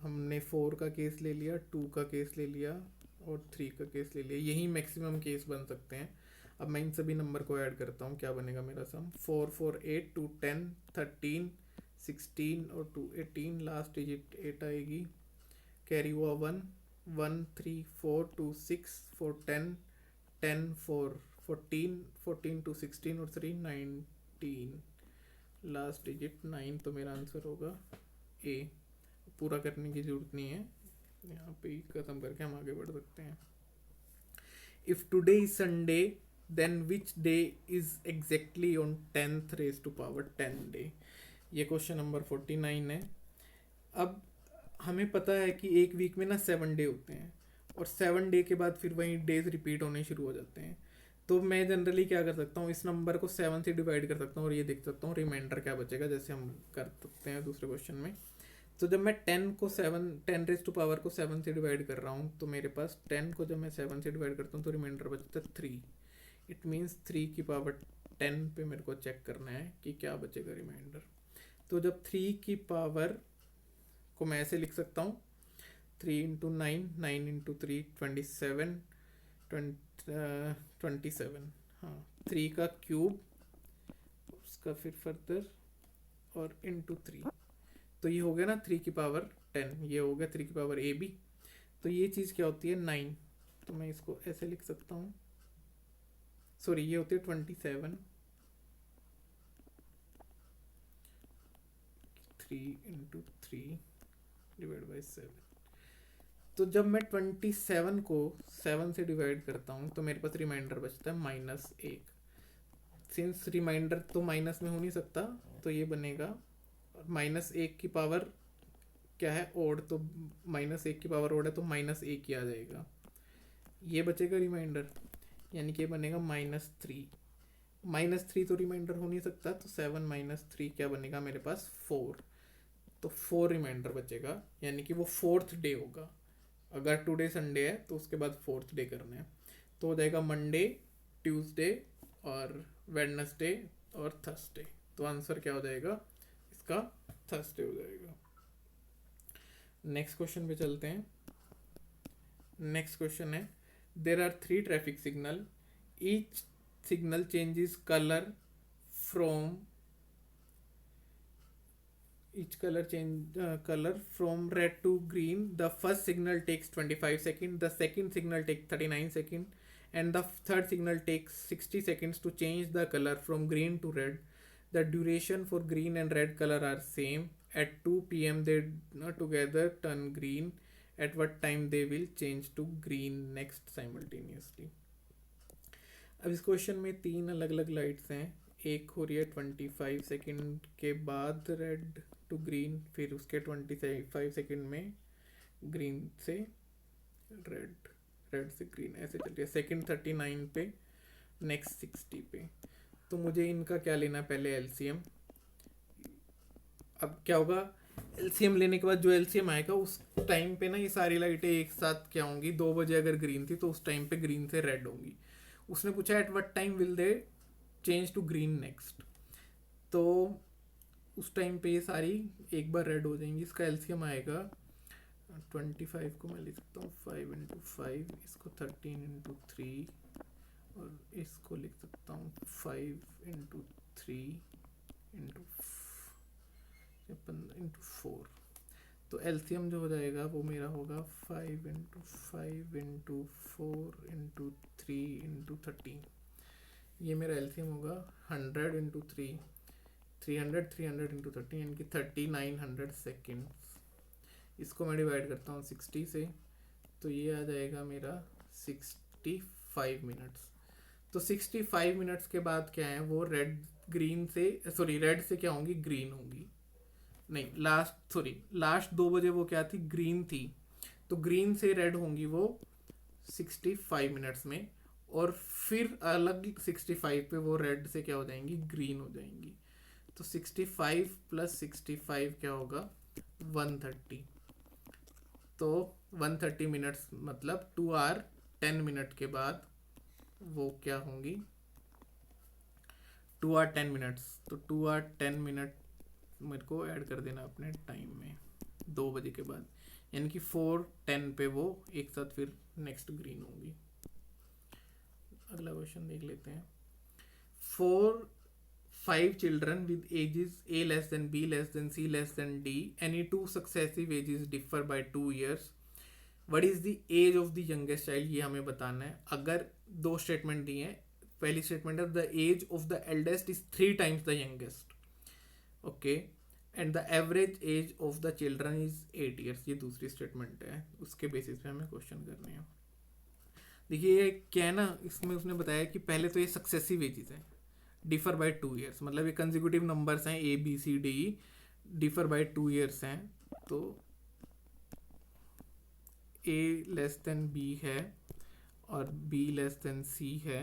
B: हमने 4 का केस ले लिया, 2 का केस ले लिया और 3 का केस ले लिया, यही मैक्सिमम केस बन सकते हैं। अब मैं इन सभी नंबर को ऐड करता हूँ, क्या बनेगा मेरा सम, 4 4 8 2 10 13 16 और 2 18, लास्ट डिजिट 8 आएगी, कैरी हुआ 1 1 3 4 2 6 4 10 10 4 14 14 2 16 और 3 19, लास्ट डिजिट 9। तो मेरा आंसर होगा ए। पूरा करने की जरूरत नहीं है, यहाँ पे ही खत्म करके हम आगे बढ़ सकते हैं। If today is Sunday then which day is exactly on 10th raised to power 10 day. ये क्वेश्चन नंबर 49 है। अब हमें पता है कि एक वीक में ना 7 डे होते हैं, और 7 डे के बाद फिर वही डेज रिपीट होने शुरू हो जाते हैं। तो मैं जनरली क्या कर सकता हूँ, इस नंबर को 7 से डिवाइड कर सकता हूँ और ये देख सकता हूँ रिमाइंडर क्या बचेगा, जैसे हम कर सकते हैं दूसरे क्वेश्चन में। तो जब मैं 10 से डिवाइड कर रहा हूँ, तो मेरे पास 10 को जब मैं 7 से डिवाइड करता हूँ तो रिमाइंडर बचता है 3। इट मीन्स 3 की पावर 10 पे मेरे को चेक करना है कि क्या बचेगा रिमाइंडर। तो जब 3 की पावर को मैं ऐसे लिख सकता हूँ, 3 × 9, 9 × 3 27, 27, हाँ 3 का क्यूब, उसका फिर फर्दर और इंटू 3। तो ये हो गया ना 3 की पावर 10, ये हो गया 3 की पावर AB। तो ये चीज़ क्या होती है 9। तो मैं इसको ऐसे लिख सकता हूँ, सॉरी ये होती है 27, 3 × 3 / 7। तो जब मैं 27 को 7 से डिवाइड करता हूँ तो मेरे पास रिमाइंडर बचता है -1। सिंस रिमाइंडर तो माइनस में हो नहीं सकता, तो ये बनेगा -1 की पावर क्या है, ओड, तो -1 की पावर ओड है तो -1 ही आ जाएगा। ये बचेगा रिमाइंडर, यानी कि ये बनेगा -3। -3 तो रिमाइंडर हो नहीं सकता, तो 7 - 3 क्या बनेगा मेरे पास 4। तो 4 रिमाइंडर बचेगा, यानी कि वो 4th डे होगा। अगर टुडे संडे है तो उसके बाद 4th डे करना है, तो हो जाएगा मंडे, ट्यूसडे और वेडनेसडे और थर्सडे। तो आंसर क्या हो जाएगा इसका, थर्सडे हो जाएगा। नेक्स्ट क्वेश्चन पे चलते हैं। नेक्स्ट क्वेश्चन है, there are 3 traffic signal, each signal changes colour from color from red to green. The first signal takes 25 seconds, the second signal takes 39 seconds, and the third signal takes 60 seconds to change the color from green to red. The duration for green and red color are same. At 2 p.m. they together turn green. At what time they will change to green next simultaneously? अब इस question में 3 अलग अलग lights हैं। एक हो रही है 25 सेकंड के बाद रेड टू ग्रीन, फिर उसके 25 सेकंड में ग्रीन से रेड, रेड से ग्रीन, ऐसे चल रही है। सेकंड 39 पे, नेक्स्ट 60 पे। तो मुझे इनका क्या लेना है, पहले एलसीएम। अब क्या होगा, एलसीएम लेने के बाद जो एलसीएम आएगा उस टाइम पे ना ये सारी लाइटें एक साथ क्या होंगी, 2 बजे अगर ग्रीन थी तो उस टाइम पे ग्रीन से रेड होंगी। उसने पूछा at what time will they change to green next, तो उस टाइम पे ये सारी एक बार रेड हो जाएंगी। इसका एलसीएम आएगा 25 को मैं लिख सकता हूँ 5 × 5, इसको 13 × 3 और इसको लिख सकता हूँ 5 × 3 × 4। तो एलसीएम जो हो जाएगा वो मेरा होगा 5 × 5 × 4 × 3 × 13। ये मेरा एलसीएम होगा 100 × 3, 300 × 13, यानी कि 3900 सेकेंड्स। इसको मैं डिवाइड करता हूँ 60 से, तो ये आ जाएगा मेरा 65 मिनट्स। तो 65 मिनट्स के बाद क्या है, वो रेड ग्रीन से, सॉरी रेड से क्या होंगी, ग्रीन होंगी। नहीं, लास्ट 2 बजे वो क्या थी, ग्रीन थी। तो ग्रीन से रेड होंगी वो 65 मिनट्स में, और फिर अलग 65 पे वो रेड से क्या हो जाएंगी, ग्रीन हो जाएंगी। तो 65 + 65 क्या होगा, 130। तो 130 मिनट्स मतलब 2 आवर 10 मिनट के बाद वो क्या होंगी, 2 आवर 10 मिनट्स। तो 2 आवर 10 मिनट मेरे को ऐड कर देना अपने टाइम में 2 बजे के बाद, यानी कि 4:10 पे वो एक साथ फिर नेक्स्ट ग्रीन होंगी। अगला क्वेश्चन देख लेते हैं। 5 children with ages A less than B less than C less than D, any 2 successive ages differ by 2 years. What is the age of the youngest child? ये हमें बताना है। अगर 2 स्टेटमेंट दिए हैं, पहली स्टेटमेंट है the age of the eldest is 3 times the youngest, okay, and the average age of the children is 8 years। ये दूसरी स्टेटमेंट है, उसके बेसिस पे हमें क्वेश्चन करने हैं। देखिए ये क्या है ना, इसमें उसने बताया कि पहले तो ये सक्सेसिव एजेस हैं, डिफर बाय 2 ईयर्स, मतलब ये कंजिक्यूटिव नंबर्स हैं A B C D E, differ by 2 years हैं, तो ए लेस देन बी है और बी लेस देन सी है,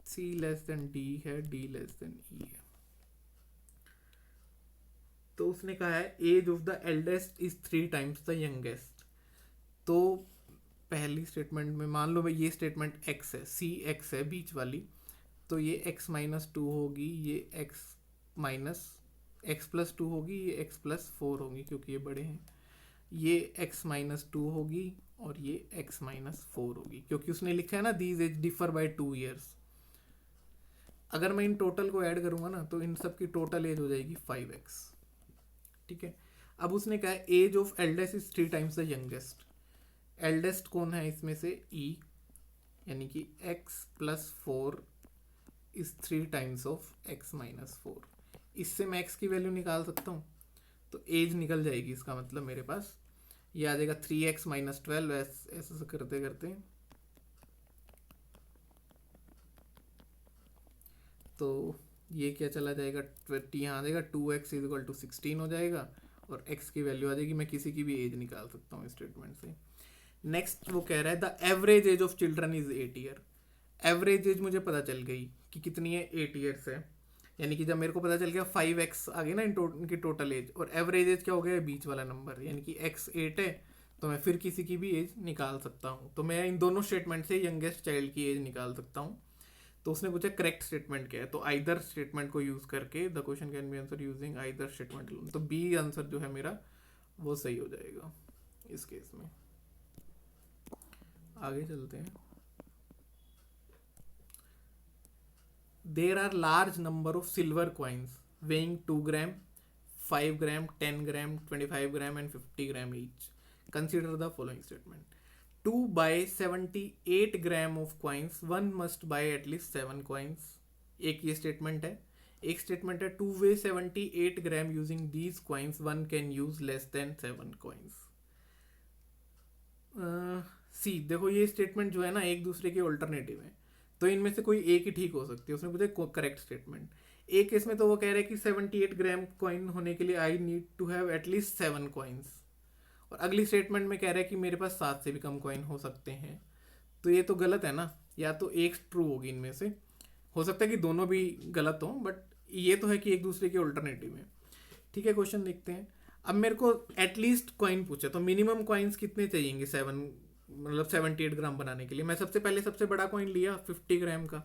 B: सी लेस देन डी है, डी लेस देन ई है। तो उसने कहा है age of the eldest is 3 times the youngest. तो पहली स्टेटमेंट में मान लो भाई ये स्टेटमेंट एक्स है, सी एक्स है बीच वाली, तो ये एक्स माइनस टू होगी, ये x minus x plus two होगी, ये एक्स प्लस फोर होगी क्योंकि ये बड़े हैं, ये एक्स माइनस टू होगी और ये एक्स माइनस फोर होगी, क्योंकि उसने लिखा है ना these age differ by 2 years. अगर मैं इन टोटल को ऐड करूंगा ना तो इन सब की टोटल एज हो जाएगी 5x। ठीक है, अब उसने कहा है age of eldest is 3 times the youngest. Eldest कौन है इसमें से, ई, यानी कि x plus 4 is 3 times of x minus 4। इससे मैं x की वैल्यू निकाल सकता हूँ, तो एज निकल जाएगी, इसका मतलब मेरे पास ये आ जाएगा 3x माइनस 12, ऐसे करते करते तो ये क्या चला जाएगा 20, यहाँ आ जाएगा 2x इज इक्वल टू 16 हो जाएगा और x की वैल्यू आ जाएगी, मैं किसी की भी एज निकाल सकता हूँ स्टेटमेंट से। नेक्स्ट वो कह रहा है the average age of children is 8 year. Average age मुझे पता चल गई कि कितनी है, 8 ईयर्स है, यानी कि जब मेरे को पता चल गया 5x आ गई ना इनकी टोटल एज, और एवरेज एज क्या हो गया बीच वाला नंबर, यानी कि x 8 है, तो मैं फिर किसी की भी एज निकाल सकता हूँ। तो मैं इन दोनों स्टेटमेंट से यंगेस्ट चाइल्ड की एज निकाल सकता हूँ। तो उसने पूछा करेक्ट स्टेटमेंट क्या है, तो आइदर स्टेटमेंट को यूज करके the question can be answer using either statement, तो बी आंसर जो है मेरा वो सही हो जाएगा इस केस में। आगे चलते हैं। There are large number of silver coins weighing 2 gram, 5 gram, 10 gram, 25 gram and 50 gram each. Consider the following statement. To buy 78 gram of coins one must buy at least 7 coins. एक ये स्टेटमेंट है। एक statement है to weigh 78 gram using these coins one can use less than 7 coins. See देखो ये statement जो है ना एक दूसरे के ऑल्टरनेटिव है, तो इनमें से कोई एक ही ठीक हो सकती है। उसने पूछा करेक्ट स्टेटमेंट। एक केस में तो वो कह रहे हैं कि 78 ग्राम कॉइन होने के लिए I need to have at least 7 coins, और अगली स्टेटमेंट में कह रहा है कि मेरे पास 7 से भी कम कॉइन हो सकते हैं। तो ये तो गलत है ना, या तो एक ट्रू होगी इनमें से, हो सकता है कि दोनों भी गलत हो, बट ये तो है कि एक दूसरे के ऑल्टरनेटिव है। ठीक है, क्वेश्चन देखते हैं। अब मेरे को एटलीस्ट कॉइन पूछा, तो मिनिमम कॉइन्स कितने चाहिएंगे 7, मतलब 78 ग्राम बनाने के लिए। मैं सबसे पहले सबसे बड़ा कॉइन लिया 50 ग्राम का,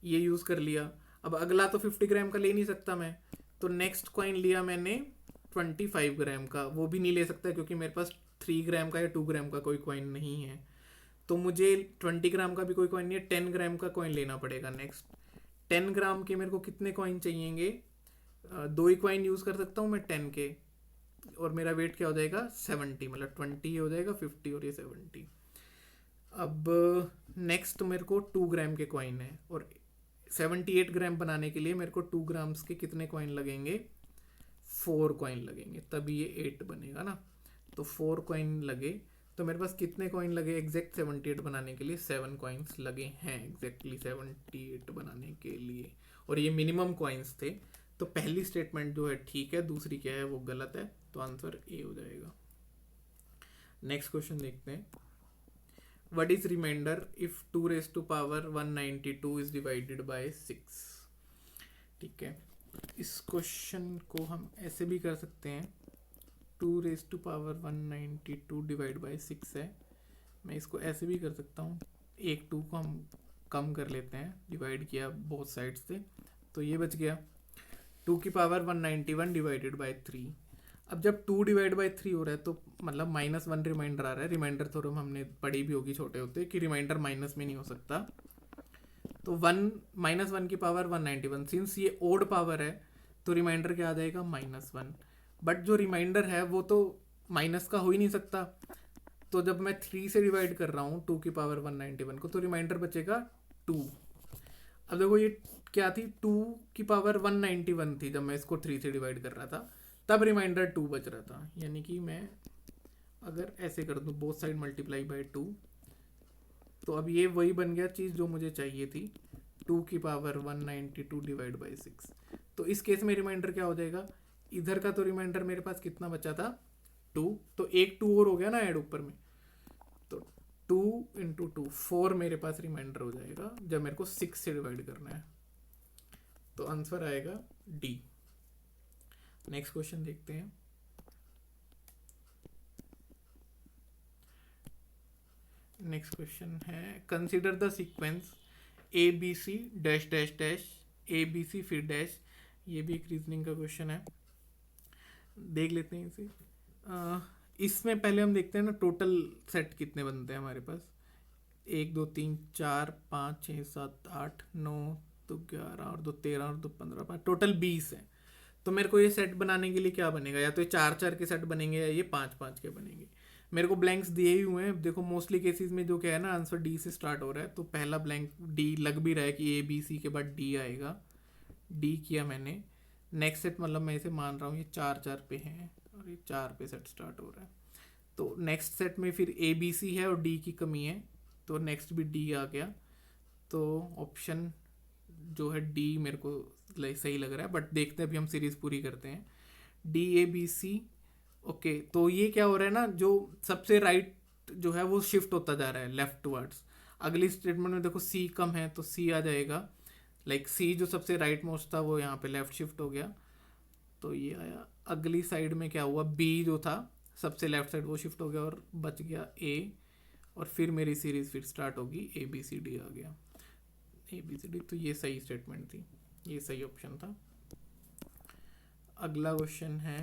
B: ये यूज़ कर लिया। अब अगला तो 50 ग्राम का ले नहीं सकता मैं, तो नेक्स्ट कॉइन लिया मैंने 25 ग्राम का, वो भी नहीं ले सकता क्योंकि मेरे पास 3 ग्राम का या 2 ग्राम का कोई कॉइन नहीं है। तो मुझे 20 ग्राम का भी कोई कॉइन नहीं है, 10 ग्राम का कॉइन लेना पड़ेगा नेक्स्ट। 10 ग्राम के मेरे को कितने कॉइन चाहिएंगे, 2 ही कॉइन यूज़ कर सकता हूँ मैं 10 के, और मेरा वेट क्या हो जाएगा 70, मतलब 20 हो जाएगा 50 और ये 70। अब नेक्स्ट मेरे को 2 ग्राम के कॉइन है, और 78 ग्राम बनाने के लिए मेरे को 2 ग्राम्स के कितने कॉइन लगेंगे, 4 कॉइन लगेंगे, तभी ये 8 बनेगा ना। तो 4 कॉइन लगे, तो मेरे पास कितने कॉइन लगे एग्जैक्ट 78 बनाने के लिए, 7 कॉइन्स लगे हैं एग्जैक्टली 78 बनाने के लिए, और ये मिनिमम कॉइन्स थे। तो पहली स्टेटमेंट जो है ठीक है, दूसरी क्या है वो गलत है, तो आंसर ए हो जाएगा। नेक्स्ट क्वेश्चन देखते हैं। What is reminder if 2 raise to power 192 is divided by 6। ठीक है, इस क्वेश्चन को हम ऐसे भी कर सकते हैं, 2 raise to power 192 divide by 6 है। मैं इसको ऐसे भी कर सकता हूँ, एक 2 को हम कम कर लेते हैं, डिवाइड किया बोथ साइड से, तो ये बच गया 2 की पावर 191 डिवाइडेड बाय 3। अब जब 2 डिवाइड बाय 3 हो रहा है तो मतलब -1 रिमाइंडर आ रहा है। रिमाइंडर थ्योरम हमने पढ़ी भी होगी छोटे होते कि रिमाइंडर माइनस में नहीं हो सकता। तो 1 की पावर 191, सिंस ये ओड पावर है तो रिमाइंडर क्या आ जाएगा -1। बट जो रिमाइंडर है वो तो माइनस का हो ही नहीं सकता, तो जब मैं 3 से डिवाइड कर रहा हूँ 2 की पावर 191 को, तो रिमाइंडर बचेगा 2। अब देखो ये क्या थी, 2 की पावर 191 थी जब मैं इसको 3 से डिवाइड कर रहा था, तब रिमाइंडर 2 बच रहा था। यानी कि मैं अगर ऐसे कर दूँ बोथ साइड मल्टीप्लाई बाय 2, तो अब ये वही बन गया चीज़ जो मुझे चाहिए थी, 2 की पावर 192 डिवाइड बाई 6। तो इस केस में रिमाइंडर क्या हो जाएगा, इधर का तो रिमाइंडर मेरे पास कितना बचा था 2, तो एक 2 और हो गया ना ऐड ऊपर में, तो 2 × 2 4 मेरे पास रिमाइंडर हो जाएगा जब मेरे को 6 से डिवाइड करना है। तो आंसर आएगा डी। नेक्स्ट क्वेश्चन देखते हैं। नेक्स्ट क्वेश्चन है, consider the sequence A B C dash dash dash A B C फिर डैश। ये भी एक रीजनिंग का क्वेश्चन है, देख लेते हैं इसे। इसमें पहले हम देखते हैं ना टोटल सेट कितने बनते हैं हमारे पास। 1 2 3 4 5 6 7 8 9 तो 11 और 2 13 और 2 15 5 टोटल 20 है। तो मेरे को ये सेट बनाने के लिए क्या बनेगा, या तो ये 4 4 के सेट बनेंगे या ये 5 5 के बनेंगे। मेरे को ब्लैंक्स दिए ही हुए हैं, देखो मोस्टली केसेस में जो क्या है ना आंसर डी से स्टार्ट हो रहा है, तो पहला ब्लैंक डी लग भी रहा है कि ए बी सी के बाद डी आएगा। डी किया मैंने। नेक्स्ट सेट मतलब मैं इसे मान रहा हूँ ये 4 4 पे हैं और ये 4 पे सेट स्टार्ट हो रहा है। तो नेक्स्ट सेट में फिर ए बी सी है और डी की कमी है, तो नेक्स्ट भी डी आ गया। तो ऑप्शन जो है डी मेरे को सही लग रहा है, बट देखते हैं अभी हम सीरीज पूरी करते हैं। D A B C. Okay, तो ये क्या हो रहा है ना, जो सबसे राइट जो है वो शिफ्ट होता जा रहा है लेफ्ट टुवर्ड्स। अगली स्टेटमेंट में देखो सी कम है तो सी आ जाएगा, लाइक सी जो सबसे राइट मोस्ट था वो यहाँ पे लेफ्ट शिफ्ट हो गया, तो ये आया। अगली साइड में क्या हुआ, बी जो था सबसे लेफ्ट साइड वो शिफ्ट हो गया और बच गया ए, और फिर मेरी सीरीज फिर स्टार्ट होगी ए बी सी डी आ गया। ए बी सी डी, तो ये सही स्टेटमेंट थी, ये सही ऑप्शन था। अगला क्वेश्चन है